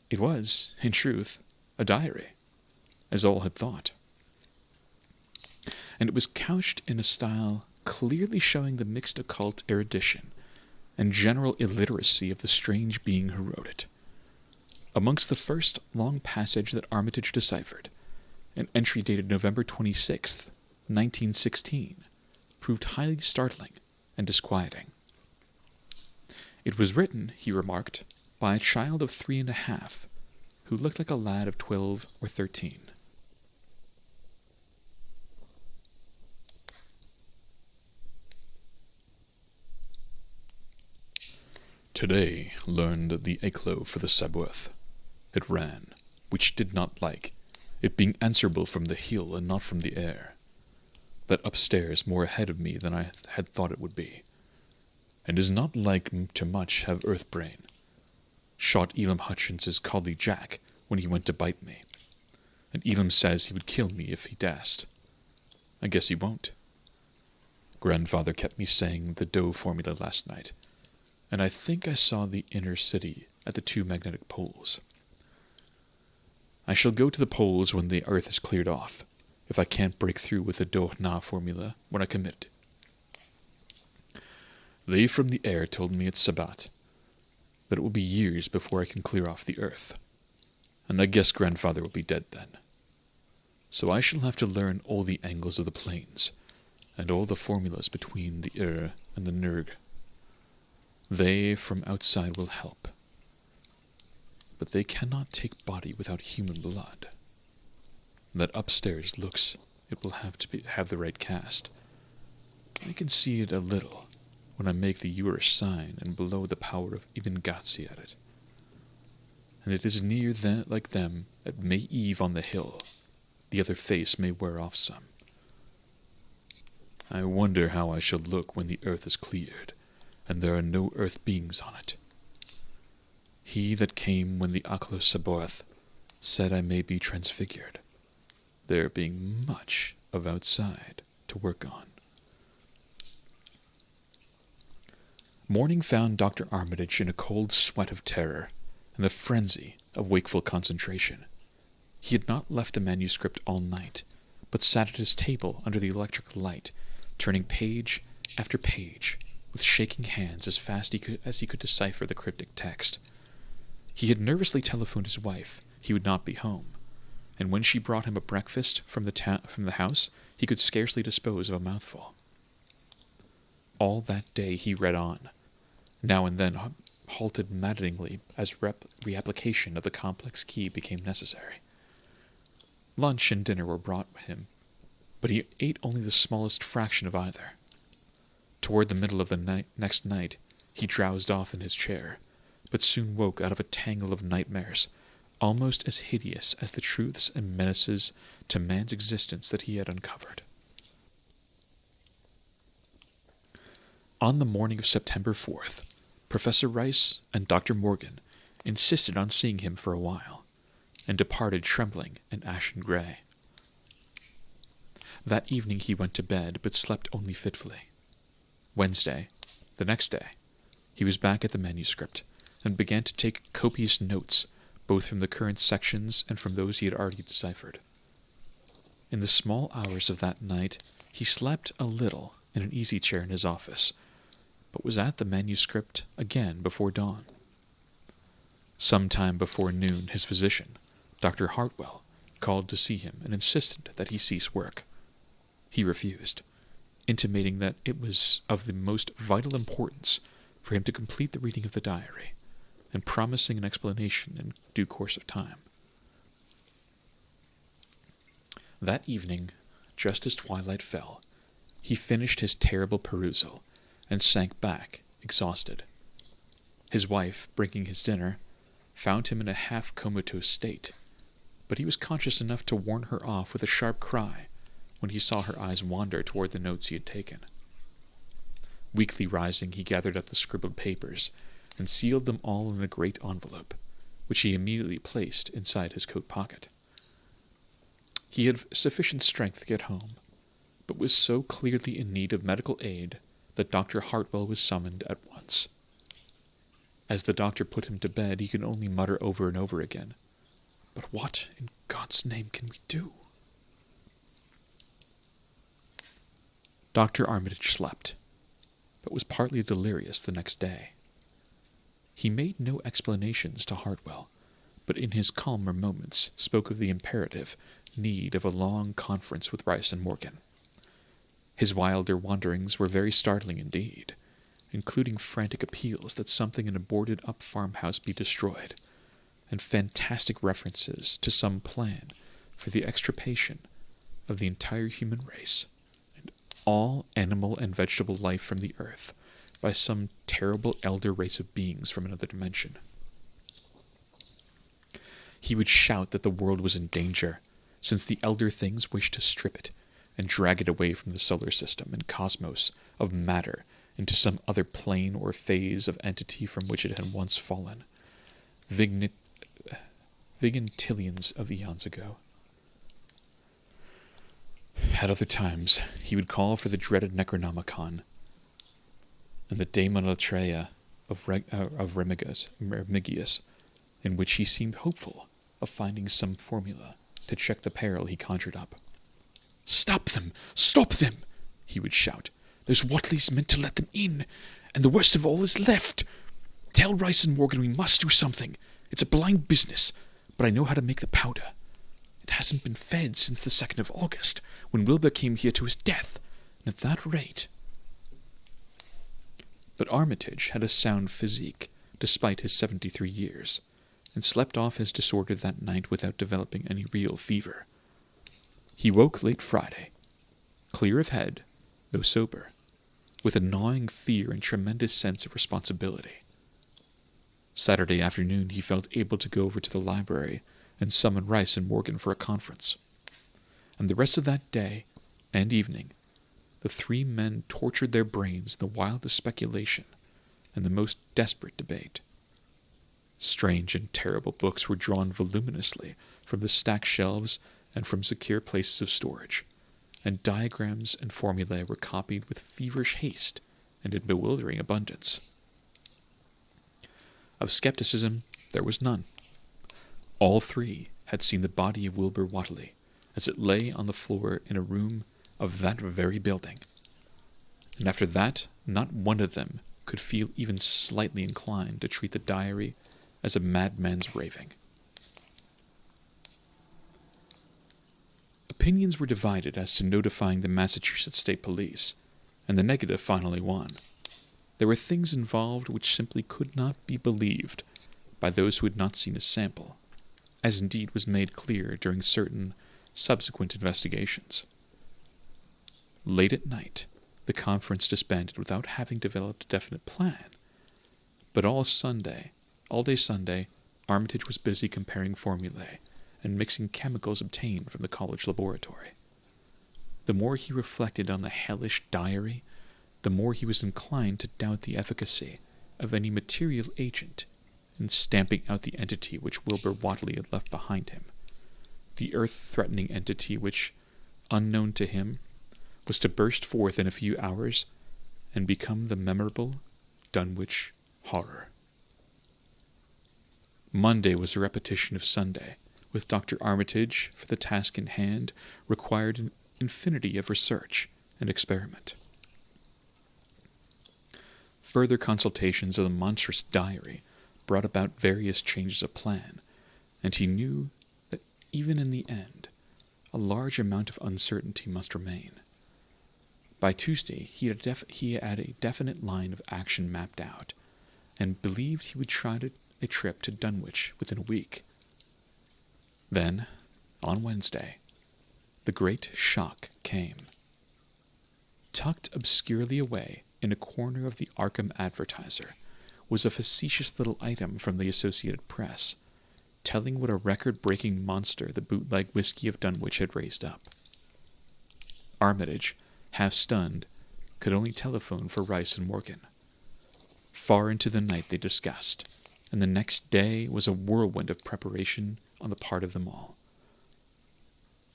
S1: It was, in truth, a diary, as all had thought, and it was couched in a style clearly showing the mixed occult erudition and general illiteracy of the strange being who wrote it. Amongst the first long passage that Armitage deciphered, an entry dated November 26th, 1916, proved highly startling and disquieting. It was written, he remarked, by a child of 3.5, who looked like a lad of 12 or 13. Today learned the éclos for the Sabbath. It ran, which did not like, it being answerable from the hill and not from the air. That upstairs more ahead of me than I had thought it would be, and is not like to much have earth brain. Shot Elam Hutchins's collie Jack when he went to bite me, and Elam says he would kill me if he dashed. I guess he won't. Grandfather kept me saying the Doe formula last night, and I think I saw the inner city at the 2 magnetic poles. I shall go to the poles when the earth is cleared off, if I can't break through with the Dohna formula when I commit. They from the air told me at Sabbat that it will be years before I can clear off the earth, and I guess Grandfather will be dead then. So I shall have to learn all the angles of the planes, and all the formulas between the and the Nurg. They from outside will help, but they cannot take body without human blood. That upstairs looks it will have the right cast. I can see it a little when I make the Urish sign and blow the power of Ibn Ghazi at it. And it is near that like them at May Eve on the hill. The other face may wear off some. I wonder how I shall look when the earth is cleared, and there are no earth beings on it. He that came when the Aklo Saboth said I may be transfigured, there being much of outside to work on. Morning found Dr. Armitage in a cold sweat of terror and the frenzy of wakeful concentration. He had not left the manuscript all night, but sat at his table under the electric light, turning page after page, with shaking hands as fast as he could decipher the cryptic text. He had nervously telephoned his wife he would not be home, and when she brought him a breakfast from the house, he could scarcely dispose of a mouthful. All that day he read on, now and then halted maddeningly as reapplication of the complex key became necessary. Lunch and dinner were brought him, but he ate only the smallest fraction of either. Toward the middle of the next night, he drowsed off in his chair, but soon woke out of a tangle of nightmares, almost as hideous as the truths and menaces to man's existence that he had uncovered. On the morning of September 4th, Professor Rice and Dr. Morgan insisted on seeing him for a while, and departed trembling and ashen gray. That evening he went to bed, but slept only fitfully. Wednesday, the next day, he was back at the manuscript, and began to take copious notes, both from the current sections and from those he had already deciphered. In the small hours of that night, he slept a little in an easy chair in his office, but was at the manuscript again before dawn. Some time before noon, his physician, Dr. Hartwell, called to see him and insisted that he cease work. He refused, intimating that it was of the most vital importance for him to complete the reading of the diary, and promising an explanation in due course of time. That evening, just as twilight fell, he finished his terrible perusal and sank back, exhausted. His wife, bringing his dinner, found him in a half-comatose state, but he was conscious enough to warn her off with a sharp cry when he saw her eyes wander toward the notes he had taken. Weakly rising, he gathered up the scribbled papers and sealed them all in a great envelope, which he immediately placed inside his coat pocket. He had sufficient strength to get home, but was so clearly in need of medical aid that Dr. Hartwell was summoned at once. As the doctor put him to bed, he could only mutter over and over again, "But what in God's name can we do?" Dr. Armitage slept, but was partly delirious the next day. He made no explanations to Hartwell, but in his calmer moments spoke of the imperative need of a long conference with Rice and Morgan. His wilder wanderings were very startling indeed, including frantic appeals that something in a boarded-up farmhouse be destroyed, and fantastic references to some plan for the extirpation of the entire human race, and all animal and vegetable life from the earth, by some terrible elder race of beings from another dimension. He would shout that the world was in danger, since the elder things wished to strip it and drag it away from the solar system and cosmos of matter into some other plane or phase of entity from which it had once fallen, vigintillions of eons ago. At other times, he would call for the dreaded Necronomicon and the Daemonotreia of Remigius, in which he seemed hopeful of finding some formula to check the peril he conjured up. "Stop them! Stop them!" he would shout. "Those Watleys meant to let them in, and the worst of all is left. Tell Rice and Morgan we must do something. It's a blind business, but I know how to make the powder. It hasn't been fed since the 2nd of August, when Wilbur came here to his death, and at that rate..." But Armitage had a sound physique, despite his 73 years, and slept off his disorder that night without developing any real fever. He woke late Friday, clear of head, though sober, with a gnawing fear and tremendous sense of responsibility. Saturday afternoon he felt able to go over to the library and summon Rice and Morgan for a conference. And the rest of that day and evening, the three men tortured their brains in the wildest speculation and the most desperate debate. Strange and terrible books were drawn voluminously from the stacked shelves and from secure places of storage, and diagrams and formulae were copied with feverish haste and in bewildering abundance. Of skepticism there was none. All three had seen the body of Wilbur Whatley as it lay on the floor in a room of that very building, and after that not one of them could feel even slightly inclined to treat the diary as a madman's raving. Opinions were divided as to notifying the Massachusetts State Police, and the negative finally won. There were things involved which simply could not be believed by those who had not seen a sample, as indeed was made clear during certain subsequent investigations. Late at night, the conference disbanded without having developed a definite plan, but all day Sunday, Armitage was busy comparing formulae and mixing chemicals obtained from the college laboratory. The more he reflected on the hellish diary, the more he was inclined to doubt the efficacy of any material agent in stamping out the entity which Wilbur Whatley had left behind him, the earth-threatening entity which, unknown to him, was to burst forth in a few hours and become the memorable Dunwich Horror. Monday was a repetition of Sunday, with Dr. Armitage, for the task in hand, required an infinity of research and experiment. Further consultations of the monstrous diary brought about various changes of plan, and he knew that even in the end, a large amount of uncertainty must remain. By Tuesday, he had a definite line of action mapped out, and believed he would try a trip to Dunwich within a week. Then, on Wednesday, the great shock came. Tucked obscurely away in a corner of the Arkham Advertiser was a facetious little item from the Associated Press, telling what a record-breaking monster the bootleg whiskey of Dunwich had raised up. Armitage, half stunned, could only telephone for Rice and Morgan. Far into the night they discussed, and the next day was a whirlwind of preparation on the part of them all.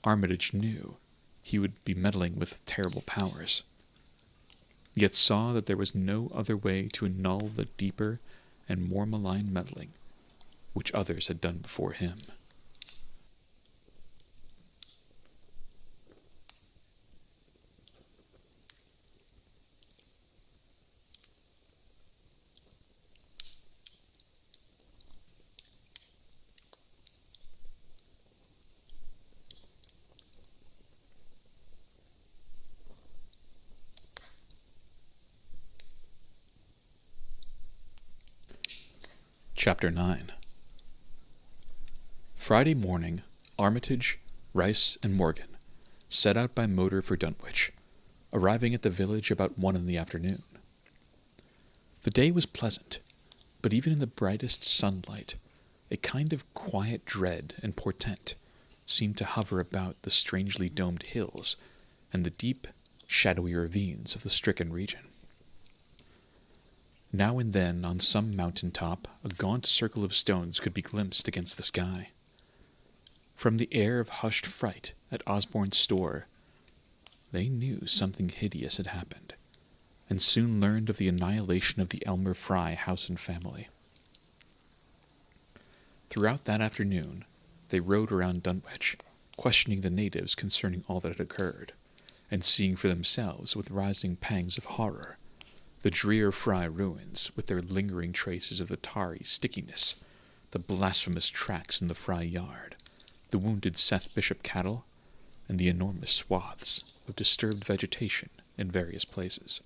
S1: Armitage knew he would be meddling with terrible powers, yet saw that there was no other way to annul the deeper and more malign meddling which others had done before him. Chapter 9. Friday morning, Armitage, Rice, and Morgan set out by motor for Dunwich, arriving at the village about 1 in the afternoon. The day was pleasant, but even in the brightest sunlight, a kind of quiet dread and portent seemed to hover about the strangely domed hills and the deep, shadowy ravines of the stricken region. Now and then, on some mountain top, a gaunt circle of stones could be glimpsed against the sky. From the air of hushed fright at Osborne's store, they knew something hideous had happened, and soon learned of the annihilation of the Elmer Fry house and family. Throughout that afternoon, they rode around Dunwich, questioning the natives concerning all that had occurred, and seeing for themselves with rising pangs of horror the drear Fry ruins with their lingering traces of the tarry stickiness, the blasphemous tracks in the Fry yard, the wounded Seth Bishop cattle, and the enormous swaths of disturbed vegetation in various places.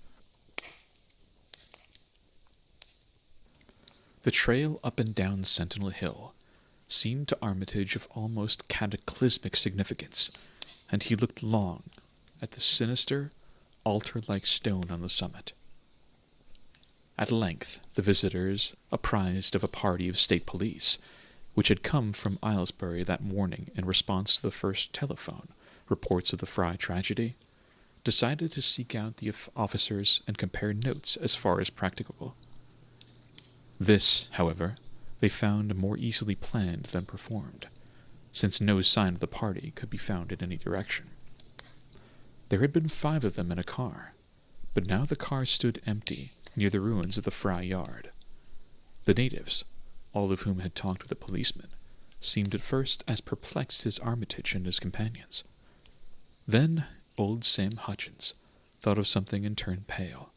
S1: The trail up and down Sentinel Hill seemed to Armitage of almost cataclysmic significance, and he looked long at the sinister, altar-like stone on the summit. At length, the visitors, apprised of a party of state police, which had come from Aylesbury that morning in response to the first telephone reports of the Fry tragedy, decided to seek out the officers and compare notes as far as practicable. This, however, they found more easily planned than performed, since no sign of the party could be found in any direction. There had been 5 of them in a car, but now the car stood empty near the ruins of the Fry yard. The natives, all of whom had talked with the policeman, seemed at first as perplexed as Armitage and his companions. Then old Sam Hutchins thought of something and turned pale,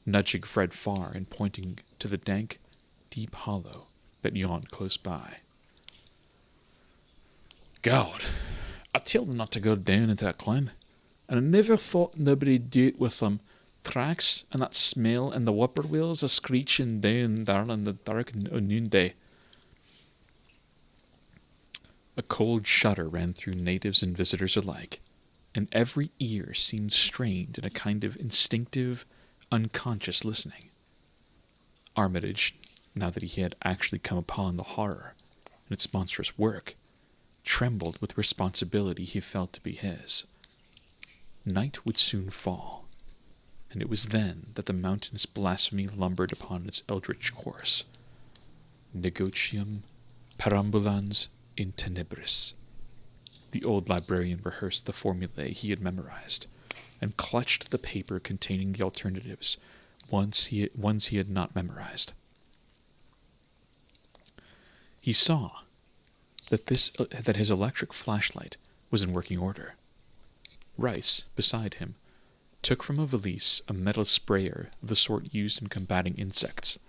S1: nudging Fred Farr and pointing to the dank, deep hollow that yawned close by.
S2: God, I told them not to go down into that glen, and I never thought nobody'd do it with them tracks and that smell and the whippoorwills a-screeching down there in the dark noonday.
S1: A cold shudder ran through natives and visitors alike, and every ear seemed strained in a kind of instinctive, unconscious listening. Armitage, now that he had actually come upon the horror and its monstrous work, trembled with responsibility he felt to be his. Night would soon fall, and it was then that the mountainous blasphemy lumbered upon its eldritch course. Negotium perambulans in tenebris. The old librarian rehearsed the formulae he had memorized, and clutched the paper containing the alternatives, ones he had not memorized. He saw that his electric flashlight was in working order. Rice, beside him, took from a valise a metal sprayer of the sort used in combating insects,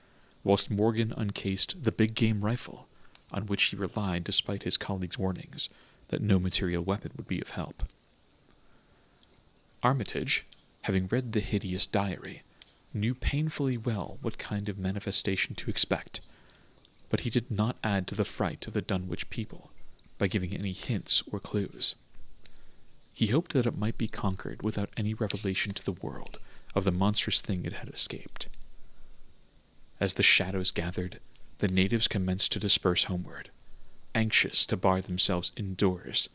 S1: whilst Morgan uncased the big game rifle, on which he relied despite his colleagues' warnings that no material weapon would be of help. Armitage, having read the hideous diary, knew painfully well what kind of manifestation to expect, but he did not add to the fright of the Dunwich people by giving any hints or clues. He hoped that it might be conquered without any revelation to the world of the monstrous thing it had escaped. As the shadows gathered, the natives commenced to disperse homeward, anxious to bar themselves indoors,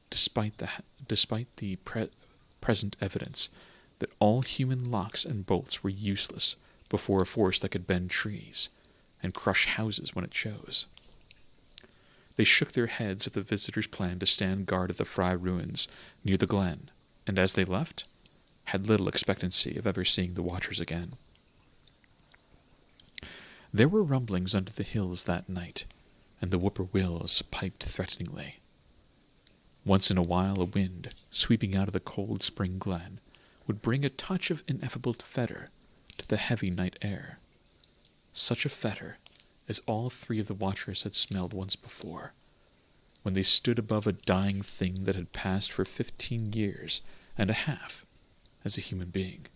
S1: despite the present evidence that all human locks and bolts were useless before a force that could bend trees and crush houses when it chose. They shook their heads at the visitors' plan to stand guard at the Fry ruins near the glen, and as they left, had little expectancy of ever seeing the watchers again. There were rumblings under the hills that night, and the whippoorwills piped threateningly. Once in a while a wind, sweeping out of the cold spring glen, would bring a touch of ineffable fetor to the heavy night air. Such a fetor as all 3 of the watchers had smelled once before, when they stood above a dying thing that had passed for 15 years and a half as a human being.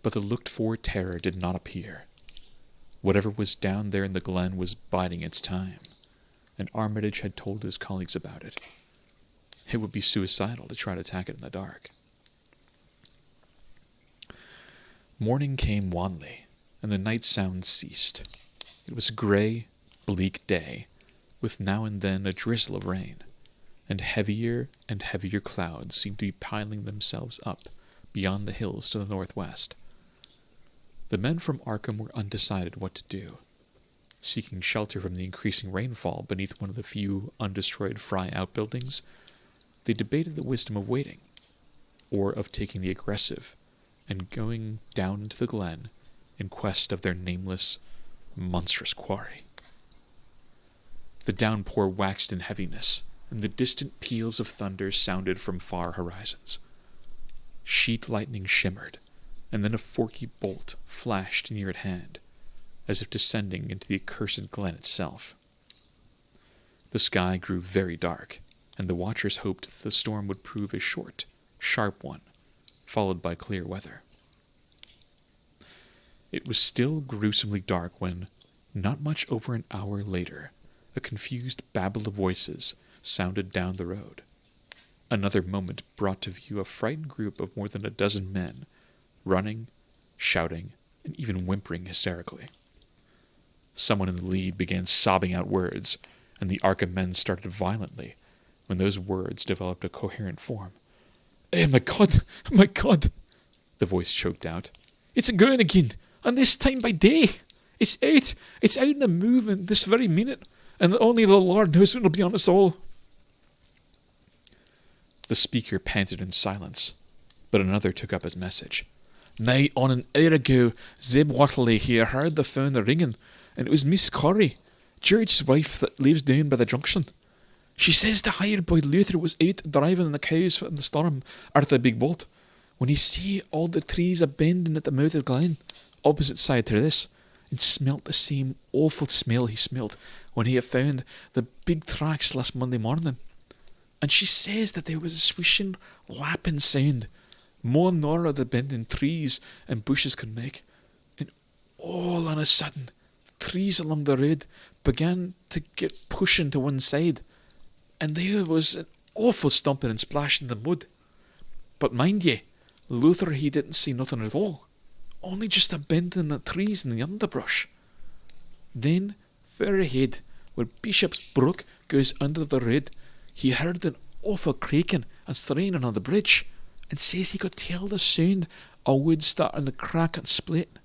S1: But the looked-for terror did not appear. Whatever was down there in the glen was biding its time, and Armitage had told his colleagues about it. It would be suicidal to try to attack it in the dark. Morning came wanly, and the night sounds ceased. It was a grey, bleak day, with now and then a drizzle of rain, and heavier clouds seemed to be piling themselves up beyond the hills to the northwest. The men from Arkham were undecided what to do. Seeking shelter from the increasing rainfall beneath one of the few undestroyed Fry outbuildings, they debated the wisdom of waiting, or of taking the aggressive and going down into the glen in quest of their nameless, monstrous quarry. The downpour waxed in heaviness, and the distant peals of thunder sounded from far horizons. Sheet lightning shimmered, and then a forky bolt flashed near at hand, as if descending into the accursed glen itself. The sky grew very dark, and the watchers hoped that the storm would prove a short, sharp one, followed by clear weather. It was still gruesomely dark when, not much over an hour later, a confused babble of voices sounded down the road. Another moment brought to view a frightened group of more than a dozen men, running, shouting, and even whimpering hysterically. Someone in the lead began sobbing out words, and the Arkham men started violently, when those words developed a coherent form. "Eh, my God," the voice choked out. "It's going again, and this time by day. It's out in the movement this very minute, and only the Lord knows when it'll be on us all." The speaker panted in silence, but another took up his message. "Nigh on an hour ago, Zeb Watterley here heard the phone ringing, and it was Miss Corrie, George's wife that lives down by the junction. She says the hired boy Luther was out driving the cows in the storm arter the big bolt, when he see all the trees a bending at the mouth of the glen, opposite side to this, and smelt the same awful smell he smelt when he had found the big tracks last Monday morning. And she says that there was a swishing, lapping sound, more nor the bending trees and bushes could make, and all on a sudden, the trees along the road began to get pushing to one side, and there was an awful stomping and splashing in the mud. But mind ye, Luther he didn't see nothing at all, only just a bending in the trees and the underbrush. Then, far ahead, where Bishop's Brook goes under the road, he heard an awful creaking and straining on the bridge, and says he could tell the sound of wood starting to crack and split.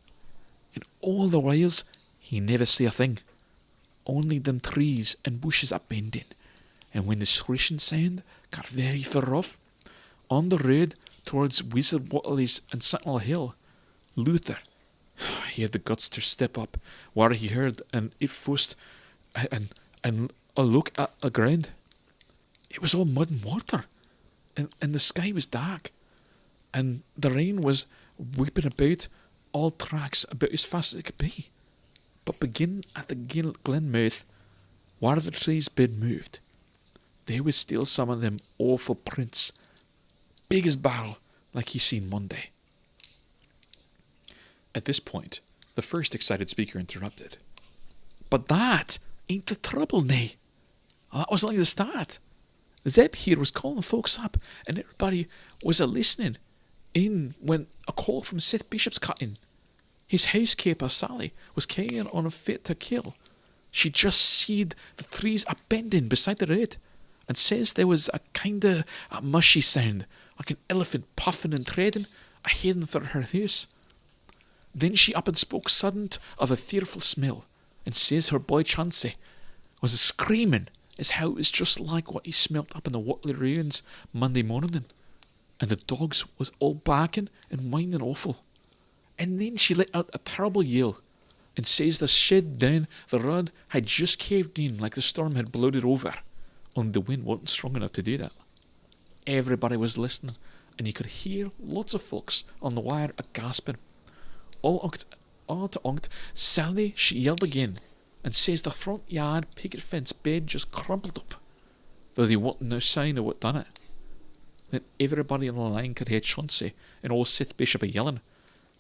S1: And all the whiles, he never see a thing, only them trees and bushes a bending. And when the swishing sound got very far off, on the road towards Wizard Watterley's and Sentinel Hill, Luther, he had the guts to step up where he heard, and it first, and a look at the ground. It was all mud and water, and the sky was dark, and the rain was whipping about all tracks about as fast as it could be. But beginning at the glen mouth, where the trees been moved, there was still some of them awful prints, big as barrel, like he seen Monday. At this point, the first excited speaker interrupted. "But that ain't the trouble, nay. That was only the start. Zeb here was calling folks up, and everybody was a-listening in when a call from Seth Bishop's cut in. His housekeeper, Sally, was carrying on a fit to kill. She just seed the trees a-bending beside the road, and says there was a kind of a mushy sound, like an elephant puffing and treading, a-heading for her house. Then she up and spoke sudden of a fearful smell, and says her boy Chansey was a-screaming as how it was just like what he smelt up in the Watley ruins Monday morning, and the dogs was all barking and whining awful. And then she let out a terrible yell, and says the shed down the road had just caved in like the storm had blowed it over, only the wind wasn't strong enough to do that. Everybody was listening, and you could hear lots of folks on the wire a-gasping. All to onct, Sally, she yelled again, and says the front yard picket fence bed just crumpled up, though there wasn't no sign of what done it. Then everybody on the line could hear Chauncey and old Seth Bishop a-yelling,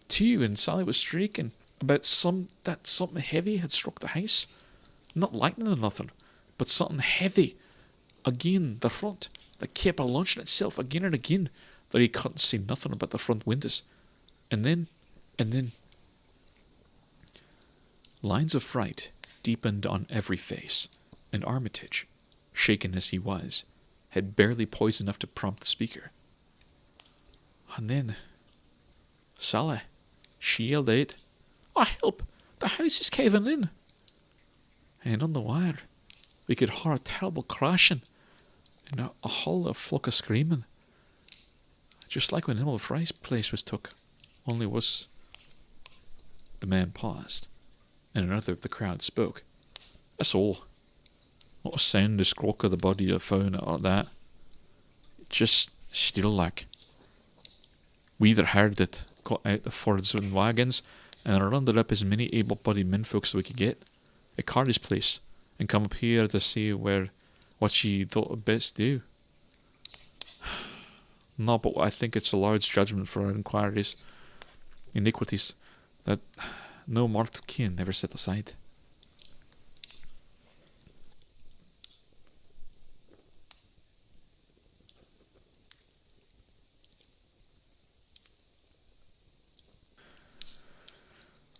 S1: too, and Sally was shrieking about that something heavy had struck the house. Not lightning or nothing, but something heavy again the front, that kept launching itself again and again, though he couldn't see nothing about the front windows. And then And then lines of fright deepened on every face, and Armitage, shaken as he was, had barely poise enough to prompt the speaker. And then Sally, she yelled out, "Oh, help! The house is caving in!" And on the wire, we could hear a terrible crashing and a whole flock of screaming. Just like when Emil Fry's place was took, only was... The man paused, and another of the crowd spoke. "That's all. Not a sound the squawk of the body I found or that. Just still like. We either heard it, got out the fords and wagons, and rounded up as many able-bodied menfolk as we could get at Cardy's place, and come up here to see what she thought it best do. No, but I think it's a large judgment for our inquiries, iniquities, that no mortal kin ever set aside."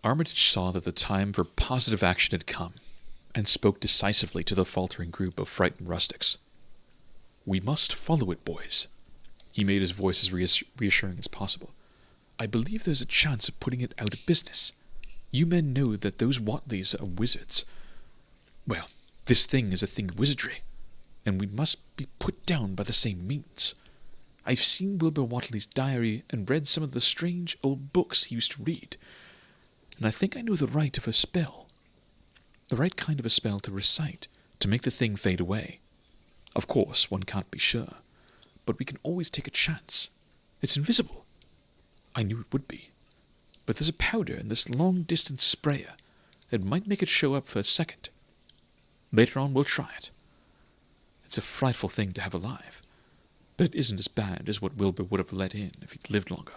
S1: Armitage saw that the time for positive action had come, and spoke decisively to the faltering group of frightened rustics. "We must follow it, boys." He made his voice as reassuring as possible. "I believe there's a chance of putting it out of business. You men know that those Watleys are wizards. Well, this thing is a thing of wizardry, and we must be put down by the same means. I've seen Wilbur Watley's diary and read some of the strange old books he used to read, and I think I know the right of a spell. The right kind of a spell to recite, to make the thing fade away. Of course, one can't be sure, but we can always take a chance. It's invisible. I knew it would be. But there's a powder in this long-distance sprayer that might make it show up for a second. Later on, we'll try it. It's a frightful thing to have alive, but it isn't as bad as what Wilbur would have let in if he'd lived longer.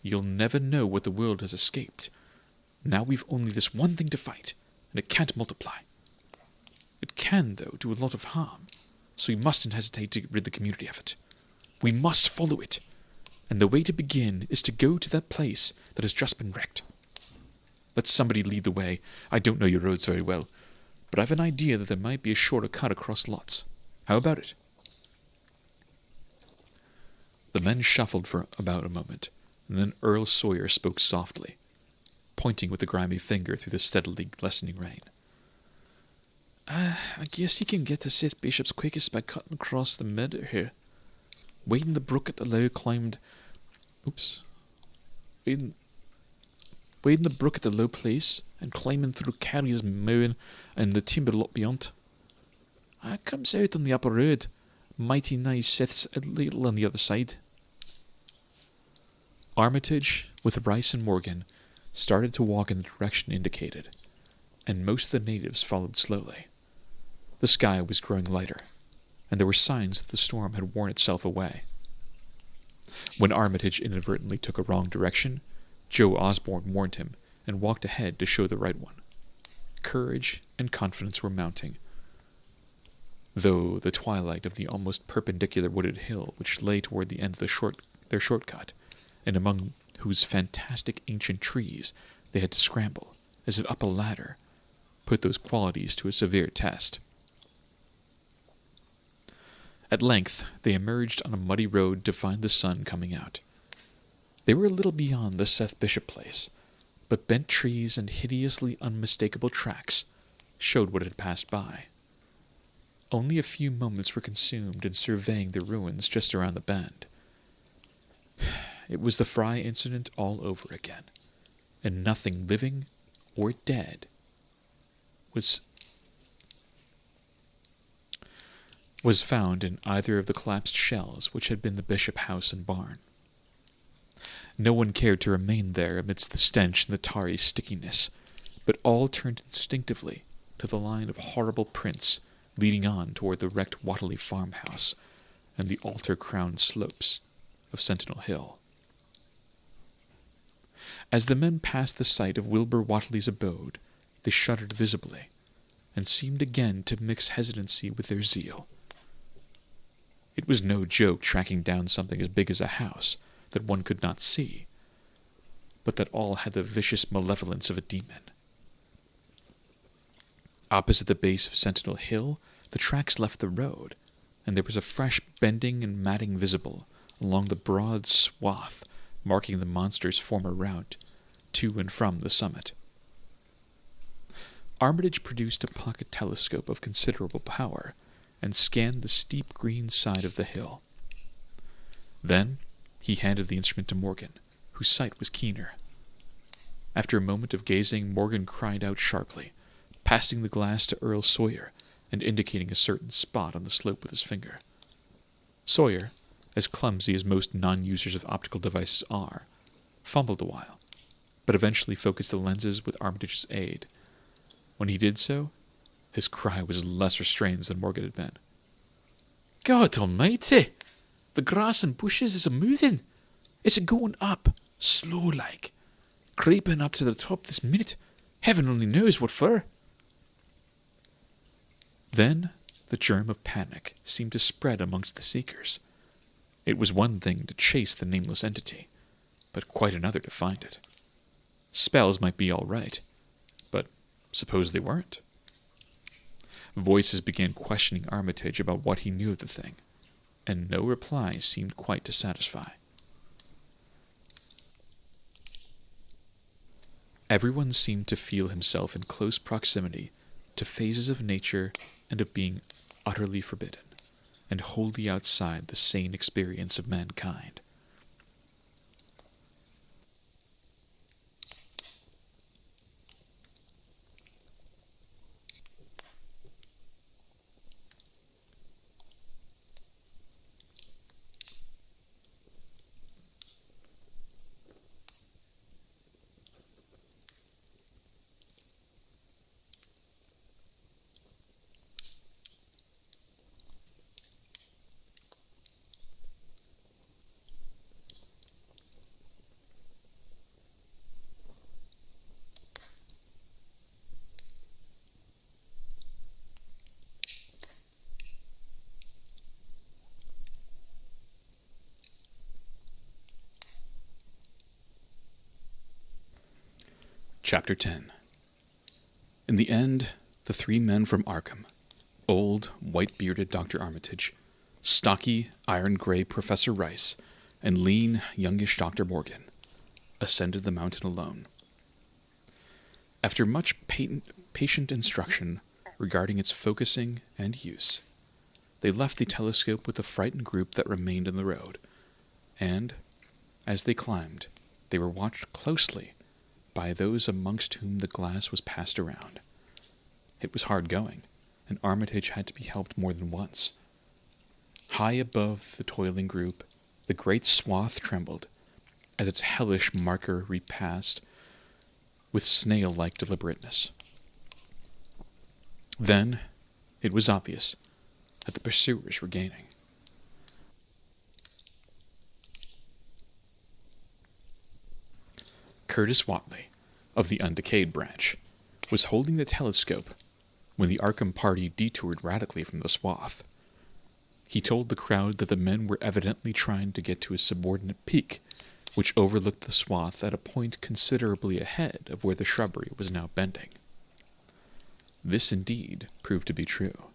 S1: You'll never know what the world has escaped. Now we've only this one thing to fight, and it can't multiply. It can, though, do a lot of harm, so we mustn't hesitate to rid the community of it. We must follow it, and the way to begin is to go to that place that has just been wrecked. Let somebody lead the way. I don't know your roads very well, but I've an idea that there might be a shorter cut across lots. How about it?" The men shuffled for about a moment, and then Earl Sawyer spoke softly, pointing with a grimy finger through the steadily lessening rain. "I guess you can get to Seth Bishop's quickest by cutting across the meadow here. Wading the brook at the low climbed... Wading the brook at the low place, and climbing through Carrier's Mowen and the timber lot beyond. I comes out on the upper road, mighty nigh Seth's a little on the other side." Armitage, with Rice and Morgan, started to walk in the direction indicated, and most of the natives followed slowly. The sky was growing lighter, and there were signs that the storm had worn itself away. When Armitage inadvertently took a wrong direction, Joe Osborne warned him and walked ahead to show the right one. Courage and confidence were mounting, though the twilight of the almost perpendicular wooded hill which lay toward the end of their shortcut, and among whose fantastic ancient trees they had to scramble, as if up a ladder, put those qualities to a severe test. At length they emerged on a muddy road to find the sun coming out. They were a little beyond the Seth Bishop place, but bent trees and hideously unmistakable tracks showed what had passed by. Only a few moments were consumed in surveying the ruins just around the bend. It was the Fry incident all over again, and nothing living or dead was found in either of the collapsed shells which had been the Bishop house and barn. No one cared to remain there amidst the stench and the tarry stickiness, but all turned instinctively to the line of horrible prints leading on toward the wrecked Whatley farmhouse and the altar-crowned slopes of Sentinel Hill. As the men passed the site of Wilbur Whatley's abode, they shuddered visibly, and seemed again to mix hesitancy with their zeal. It was no joke tracking down something as big as a house that one could not see, but that all had the vicious malevolence of a demon. Opposite the base of Sentinel Hill, the tracks left the road, and there was a fresh bending and matting visible along the broad swath marking the monster's former route to and from the summit. Armitage produced a pocket telescope of considerable power and scanned the steep green side of the hill. Then he handed the instrument to Morgan, whose sight was keener. After a moment of gazing, Morgan cried out sharply, passing the glass to Earl Sawyer and indicating a certain spot on the slope with his finger. Sawyer, as clumsy as most non-users of optical devices are, fumbled a while, but eventually focused the lenses with Armitage's aid. When he did so, his cry was less restrained than Morgan had been.
S2: "God almighty! The grass and bushes is a-moving. It's a-going up, slow-like. Creeping up to the top this minute. Heaven only knows what for."
S1: Then the germ of panic seemed to spread amongst the seekers. It was one thing to chase the nameless entity, but quite another to find it. Spells might be all right, but suppose they weren't? Voices began questioning Armitage about what he knew of the thing, and no reply seemed quite to satisfy. Everyone seemed to feel himself in close proximity to phases of nature and of being utterly forbidden, and wholly outside the sane experience of mankind. Chapter 10. In the end, the three men from Arkham, old, white-bearded Dr. Armitage, stocky, iron-gray Professor Rice, and lean, youngish Dr. Morgan, ascended the mountain alone. After much patient instruction regarding its focusing and use, they left the telescope with the frightened group that remained on the road, and, as they climbed, they were watched closely by those amongst whom the glass was passed around. It was hard going, and Armitage had to be helped more than once. High above the toiling group, the great swath trembled, as its hellish marker repassed with snail-like deliberateness. Then it was obvious that the pursuers were gaining. Curtis Watley, of the Undecayed branch, was holding the telescope when the Arkham party detoured radically from the swath. He told the crowd that the men were evidently trying to get to a subordinate peak, which overlooked the swath at a point considerably ahead of where the shrubbery was now bending. This indeed proved to be true,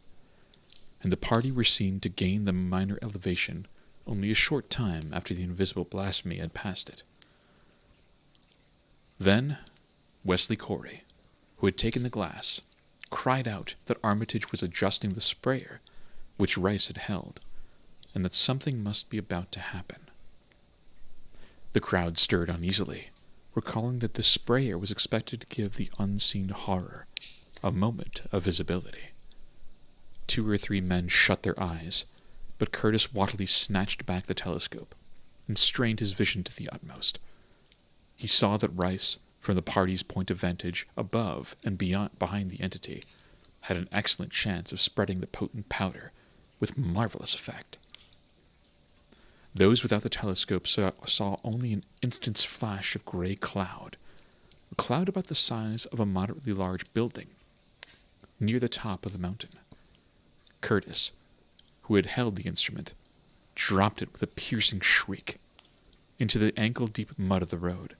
S1: and the party were seen to gain the minor elevation only a short time after the invisible blasphemy had passed it. Then Wesley Corey, who had taken the glass, cried out that Armitage was adjusting the sprayer which Rice had held, and that something must be about to happen. The crowd stirred uneasily, recalling that the sprayer was expected to give the unseen horror a moment of visibility. 2 or 3 men shut their eyes, but Curtis Watley snatched back the telescope and strained his vision to the utmost. He saw that Rice, from the party's point of vantage above and behind the entity, had an excellent chance of spreading the potent powder with marvelous effect. Those without the telescope saw only an instant's flash of gray cloud, a cloud about the size of a moderately large building, near the top of the mountain. Curtis, who had held the instrument, dropped it with a piercing shriek into the ankle-deep mud of the road,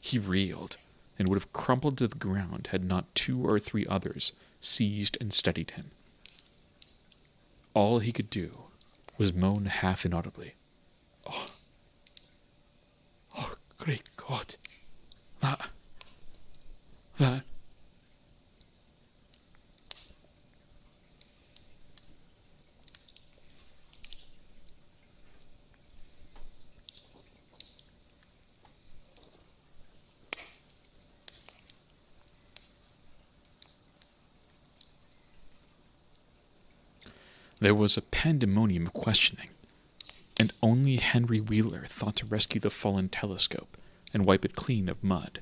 S1: He reeled and would have crumpled to the ground had not 2 or 3 others seized and steadied him. All he could do was moan half inaudibly. Oh, great God. That. There was a pandemonium of questioning, and only Henry Wheeler thought to rescue the fallen telescope and wipe it clean of mud.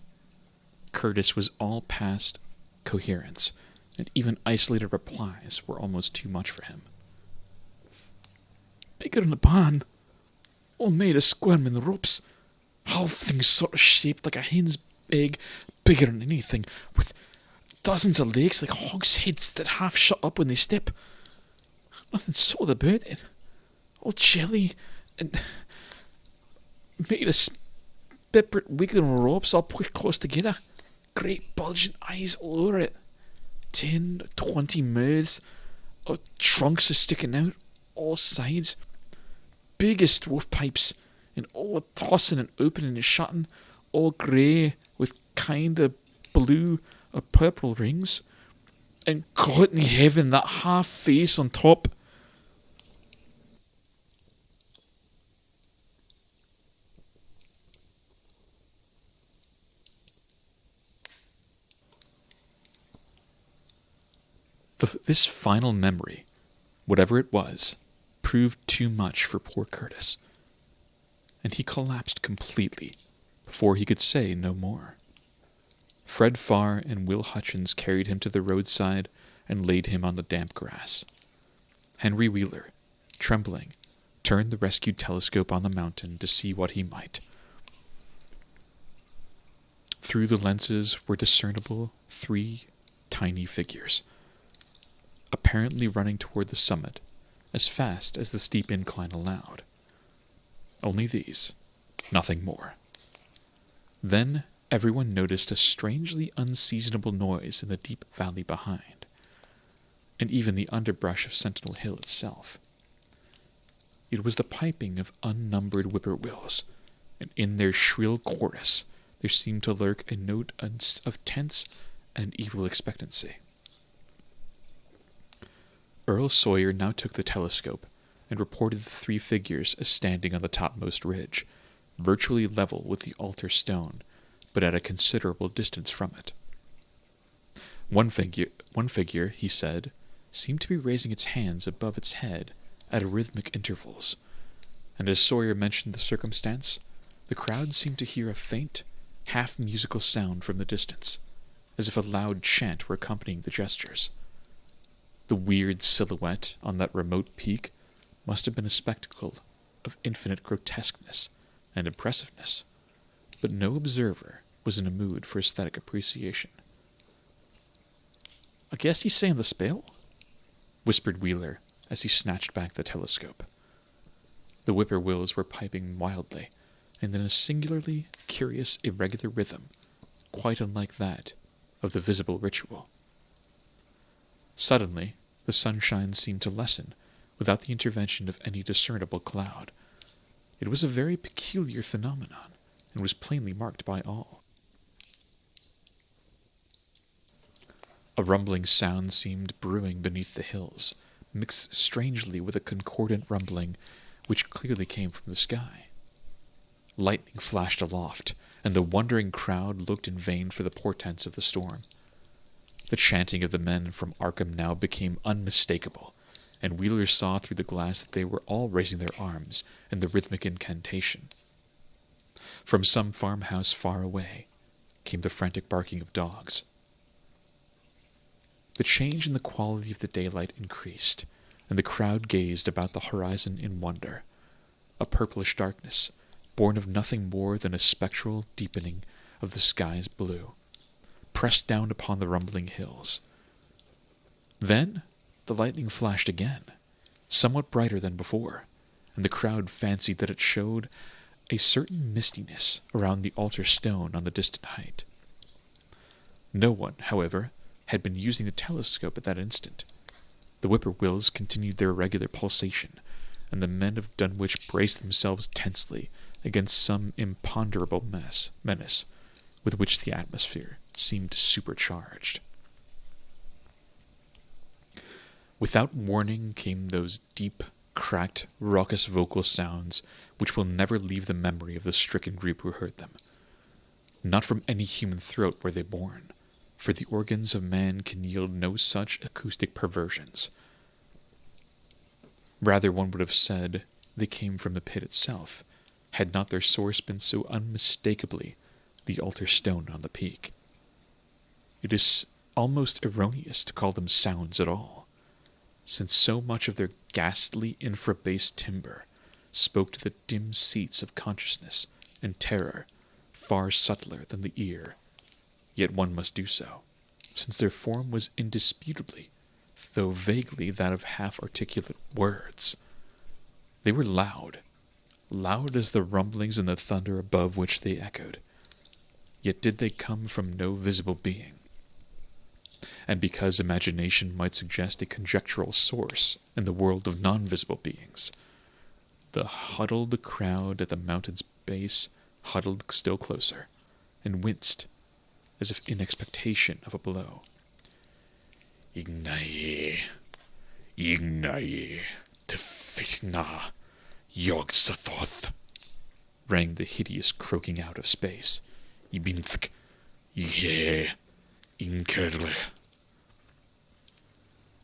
S1: Curtis was all past coherence, and even isolated replies were almost too much for him. Bigger than a barn, all made of squirming ropes, whole thing sort of shaped like a hen's egg, bigger than anything, with dozens of legs like hogsheads that half shut up when they step. Nothing sort about it. All jelly and made of separate wiggling ropes all pushed close together. Great bulging eyes all over it. 10 or 20 mouths, or trunks are sticking out, all sides. Biggest wolf pipes, and all tossing and opening and shutting, all grey with kind of blue or purple rings. And God in heaven, that half face on top. This final memory, whatever it was, proved too much for poor Curtis, and he collapsed completely before he could say no more. Fred Farr and Will Hutchins carried him to the roadside and laid him on the damp grass. Henry Wheeler, trembling, turned the rescued telescope on the mountain to see what he might. Through the lenses were discernible 3 tiny figures, apparently running toward the summit as fast as the steep incline allowed. Only these, nothing more. Then everyone noticed a strangely unseasonable noise in the deep valley behind, and even the underbrush of Sentinel Hill itself. It was the piping of unnumbered whippoorwills, and in their shrill chorus there seemed to lurk a note of tense and evil expectancy. Earl Sawyer now took the telescope and reported the 3 figures as standing on the topmost ridge, virtually level with the altar stone, but at a considerable distance from it. One figure, he said, seemed to be raising its hands above its head at rhythmic intervals, and as Sawyer mentioned the circumstance, the crowd seemed to hear a faint, half-musical sound from the distance, as if a loud chant were accompanying the gestures. The weird silhouette on that remote peak must have been a spectacle of infinite grotesqueness and impressiveness, but no observer was in a mood for aesthetic appreciation. "I guess he's saying the spell," whispered Wheeler as he snatched back the telescope. The whippoorwills were piping wildly, and in a singularly curious irregular rhythm, quite unlike that of the visible ritual. Suddenly, the sunshine seemed to lessen without the intervention of any discernible cloud. It was a very peculiar phenomenon, and was plainly marked by all. A rumbling sound seemed brewing beneath the hills, mixed strangely with a concordant rumbling which clearly came from the sky. Lightning flashed aloft, and the wondering crowd looked in vain for the portents of the storm. The chanting of the men from Arkham now became unmistakable, and Wheeler saw through the glass that they were all raising their arms in the rhythmic incantation. From some farmhouse far away came the frantic barking of dogs. The change in the quality of the daylight increased, and the crowd gazed about the horizon in wonder. A purplish darkness, born of nothing more than a spectral deepening of the sky's blue, pressed down upon the rumbling hills. Then the lightning flashed again, somewhat brighter than before, and the crowd fancied that it showed a certain mistiness around the altar stone on the distant height. No one, however, had been using the telescope at that instant. The whippoorwills continued their regular pulsation, and the men of Dunwich braced themselves tensely against some imponderable menace with which the atmosphere seemed supercharged. Without warning came those deep, cracked, raucous vocal sounds which will never leave the memory of the stricken group who heard them. Not from any human throat were they born, for the organs of man can yield no such acoustic perversions. Rather, one would have said they came from the pit itself, had not their source been so unmistakably the altar stone on the peak. It is almost erroneous to call them sounds at all, since so much of their ghastly infra-bass timbre spoke to the dim seats of consciousness and terror far subtler than the ear. Yet one must do so, since their form was indisputably, though vaguely, that of half-articulate words. They were loud as the rumblings and the thunder above which they echoed. Yet did they come from no visible being. And because imagination might suggest a conjectural source in the world of non-visible beings, the huddled crowd at the mountain's base huddled still closer, and winced, as if in expectation of a blow. Ignaye, tefitna, yogsathoth, rang the hideous croaking out of space. Ibinthk, ye, inkerlich.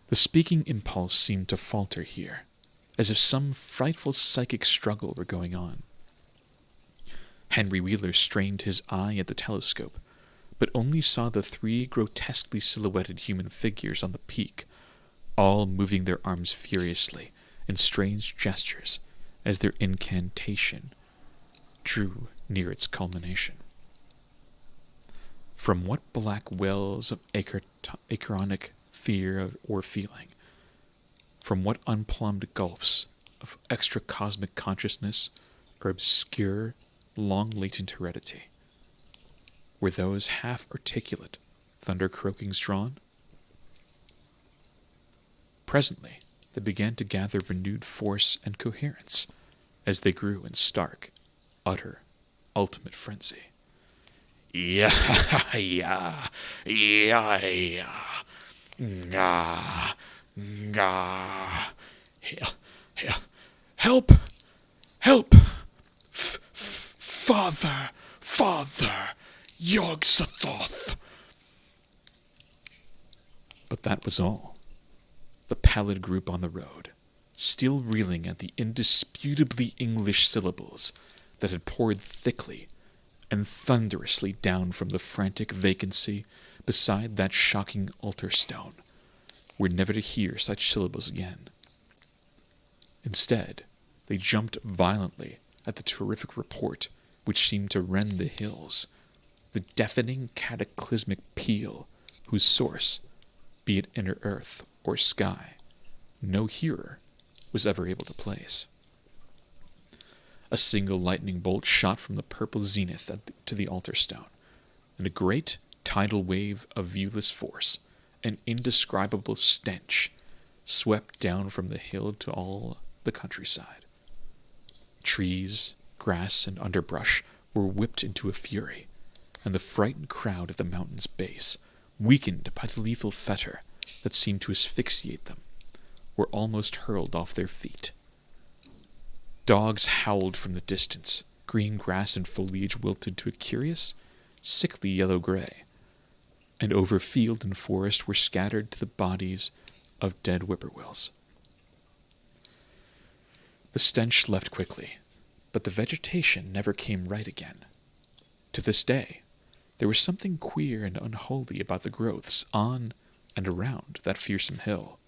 S1: The speaking impulse seemed to falter here, as if some frightful psychic struggle were going on. Henry Wheeler strained his eye at the telescope, but only saw the 3 grotesquely silhouetted human figures on the peak, all moving their arms furiously in strange gestures as their incantation drew near its culmination. From what black wells of acronic fear or feeling, from what unplumbed gulfs of extra-cosmic consciousness or obscure, long-latent heredity were those half-articulate thunder-croakings drawn? Presently, they began to gather renewed force and coherence as they grew in stark, utter, ultimate frenzy. Yeah, yeah, yeah, yeah, nga, nga, help, help, father, Yog-Sothoth. But that was all. The pallid group on the road, still reeling at the indisputably English syllables that had poured thickly and thunderously down from the frantic vacancy beside that shocking altar stone, were never to hear such syllables again. Instead, they jumped violently at the terrific report which seemed to rend the hills, the deafening cataclysmic peal whose source, be it inner earth or sky, no hearer was ever able to place. A single lightning bolt shot from the purple zenith to the altar stone, and a great tidal wave of viewless force, an indescribable stench, swept down from the hill to all the countryside. Trees, grass, and underbrush were whipped into a fury, and the frightened crowd at the mountain's base, weakened by the lethal fetter that seemed to asphyxiate them, were almost hurled off their feet. Dogs howled from the distance, green grass and foliage wilted to a curious, sickly yellow-gray, and over field and forest were scattered the bodies of dead whippoorwills. The stench left quickly, but the vegetation never came right again. To this day, there was something queer and unholy about the growths on and around that fearsome hill.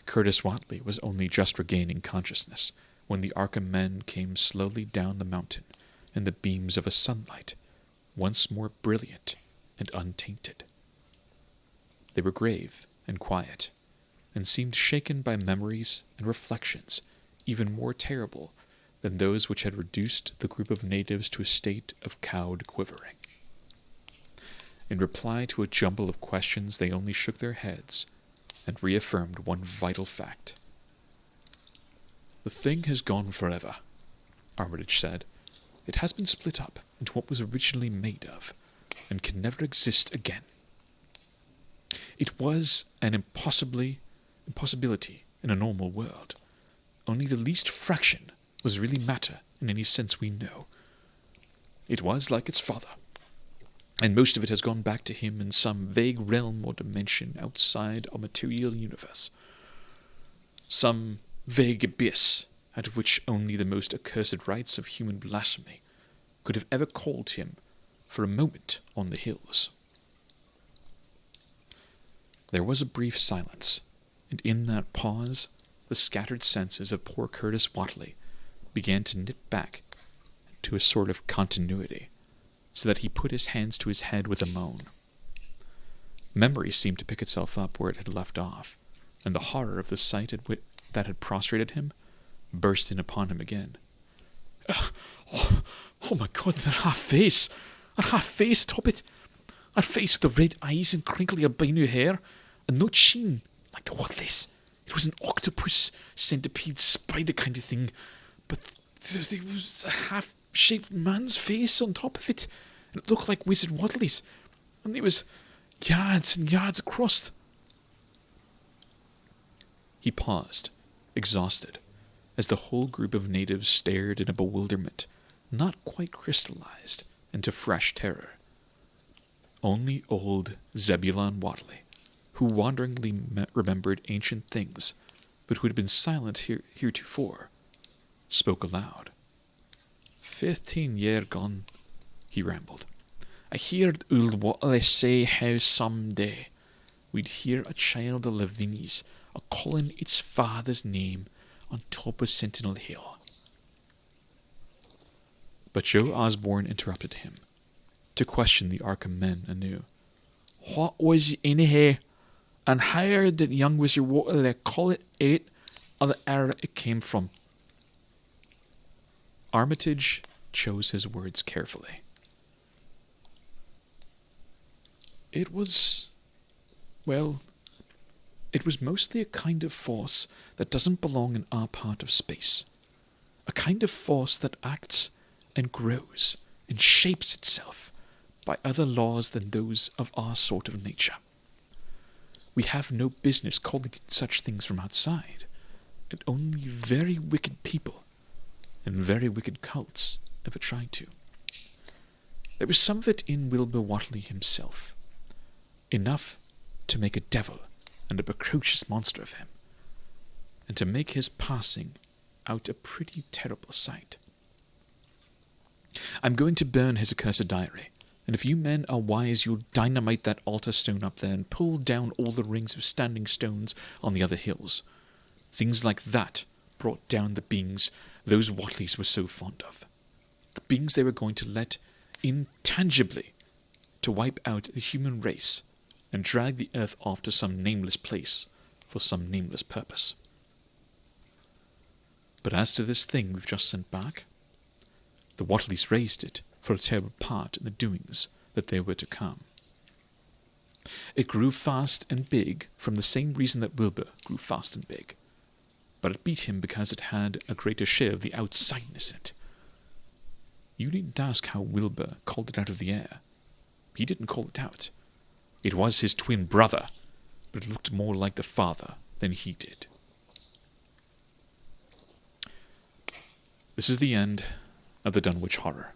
S1: Curtis Watley was only just regaining consciousness when the Arkham men came slowly down the mountain in the beams of a sunlight once more brilliant and untainted. They were grave and quiet, and seemed shaken by memories and reflections even more terrible than those which had reduced the group of natives to a state of cowed quivering. In reply to a jumble of questions, they only shook their heads and reaffirmed one vital fact. "The thing has gone forever," Armitage said. "It has been split up into what was originally made of, and can never exist again. It was an impossibility in a normal world. Only the least fraction was really matter in any sense we know. It was like its father, and most of it has gone back to him in some vague realm or dimension outside our material universe. Some vague abyss out of which only the most accursed rites of human blasphemy could have ever called him for a moment on the hills." There was a brief silence, and in that pause, the scattered senses of poor Curtis Whatley began to knit back to a sort of continuity, so that he put his hands to his head with a moan. Memory seemed to pick itself up where it had left off, and the horror of the sight that had prostrated him burst in upon him again. Oh my God, that half face! That half face atop it! That face with the red eyes and crinkly albino hair, and no chin, like the Whatley's. It was an octopus, centipede, spider kind of thing, but there was a half-shaped man's face on top of it, and it looked like Wizard Whatley's, and it was yards and yards across. He paused, exhausted, as the whole group of natives stared in a bewilderment not quite crystallized into fresh terror. Only old Zebulon Whatley, who wanderingly remembered ancient things, but who had been silent heretofore, spoke aloud. 15 year gone, he rambled. I heard old Whatley say how some day we'd hear a child of Lavini's a-calling its father's name on top of Sentinel Hill. But Joe Osborne interrupted him, to question the Arkham men anew. What was it anyhow, and how did young Wizard Whatley call it out of the era it came from? Armitage chose his words carefully. It was mostly a kind of force that doesn't belong in our part of space. A kind of force that acts and grows and shapes itself by other laws than those of our sort of nature. We have no business calling it such things from outside, and only very wicked people and very wicked cults ever tried to. There was some of it in Wilbur Whatley himself, enough to make a devil and a precocious monster of him, and to make his passing out a pretty terrible sight. I'm going to burn his accursed diary, and if you men are wise, you'll dynamite that altar stone up there and pull down all the rings of standing stones on the other hills. Things like that brought down the beings those Whatleys were so fond of. The beings they were going to let intangibly to wipe out the human race and drag the earth off to some nameless place for some nameless purpose. But as to this thing we've just sent back, the Whatleys raised it for a terrible part in the doings that they were to come. It grew fast and big from the same reason that Wilbur grew fast and big, but it beat him because it had a greater share of the outsideness in it. You needn't ask how Wilbur called it out of the air. He didn't call it out. It was his twin brother, but it looked more like the father than he did. This is the end of the Dunwich Horror.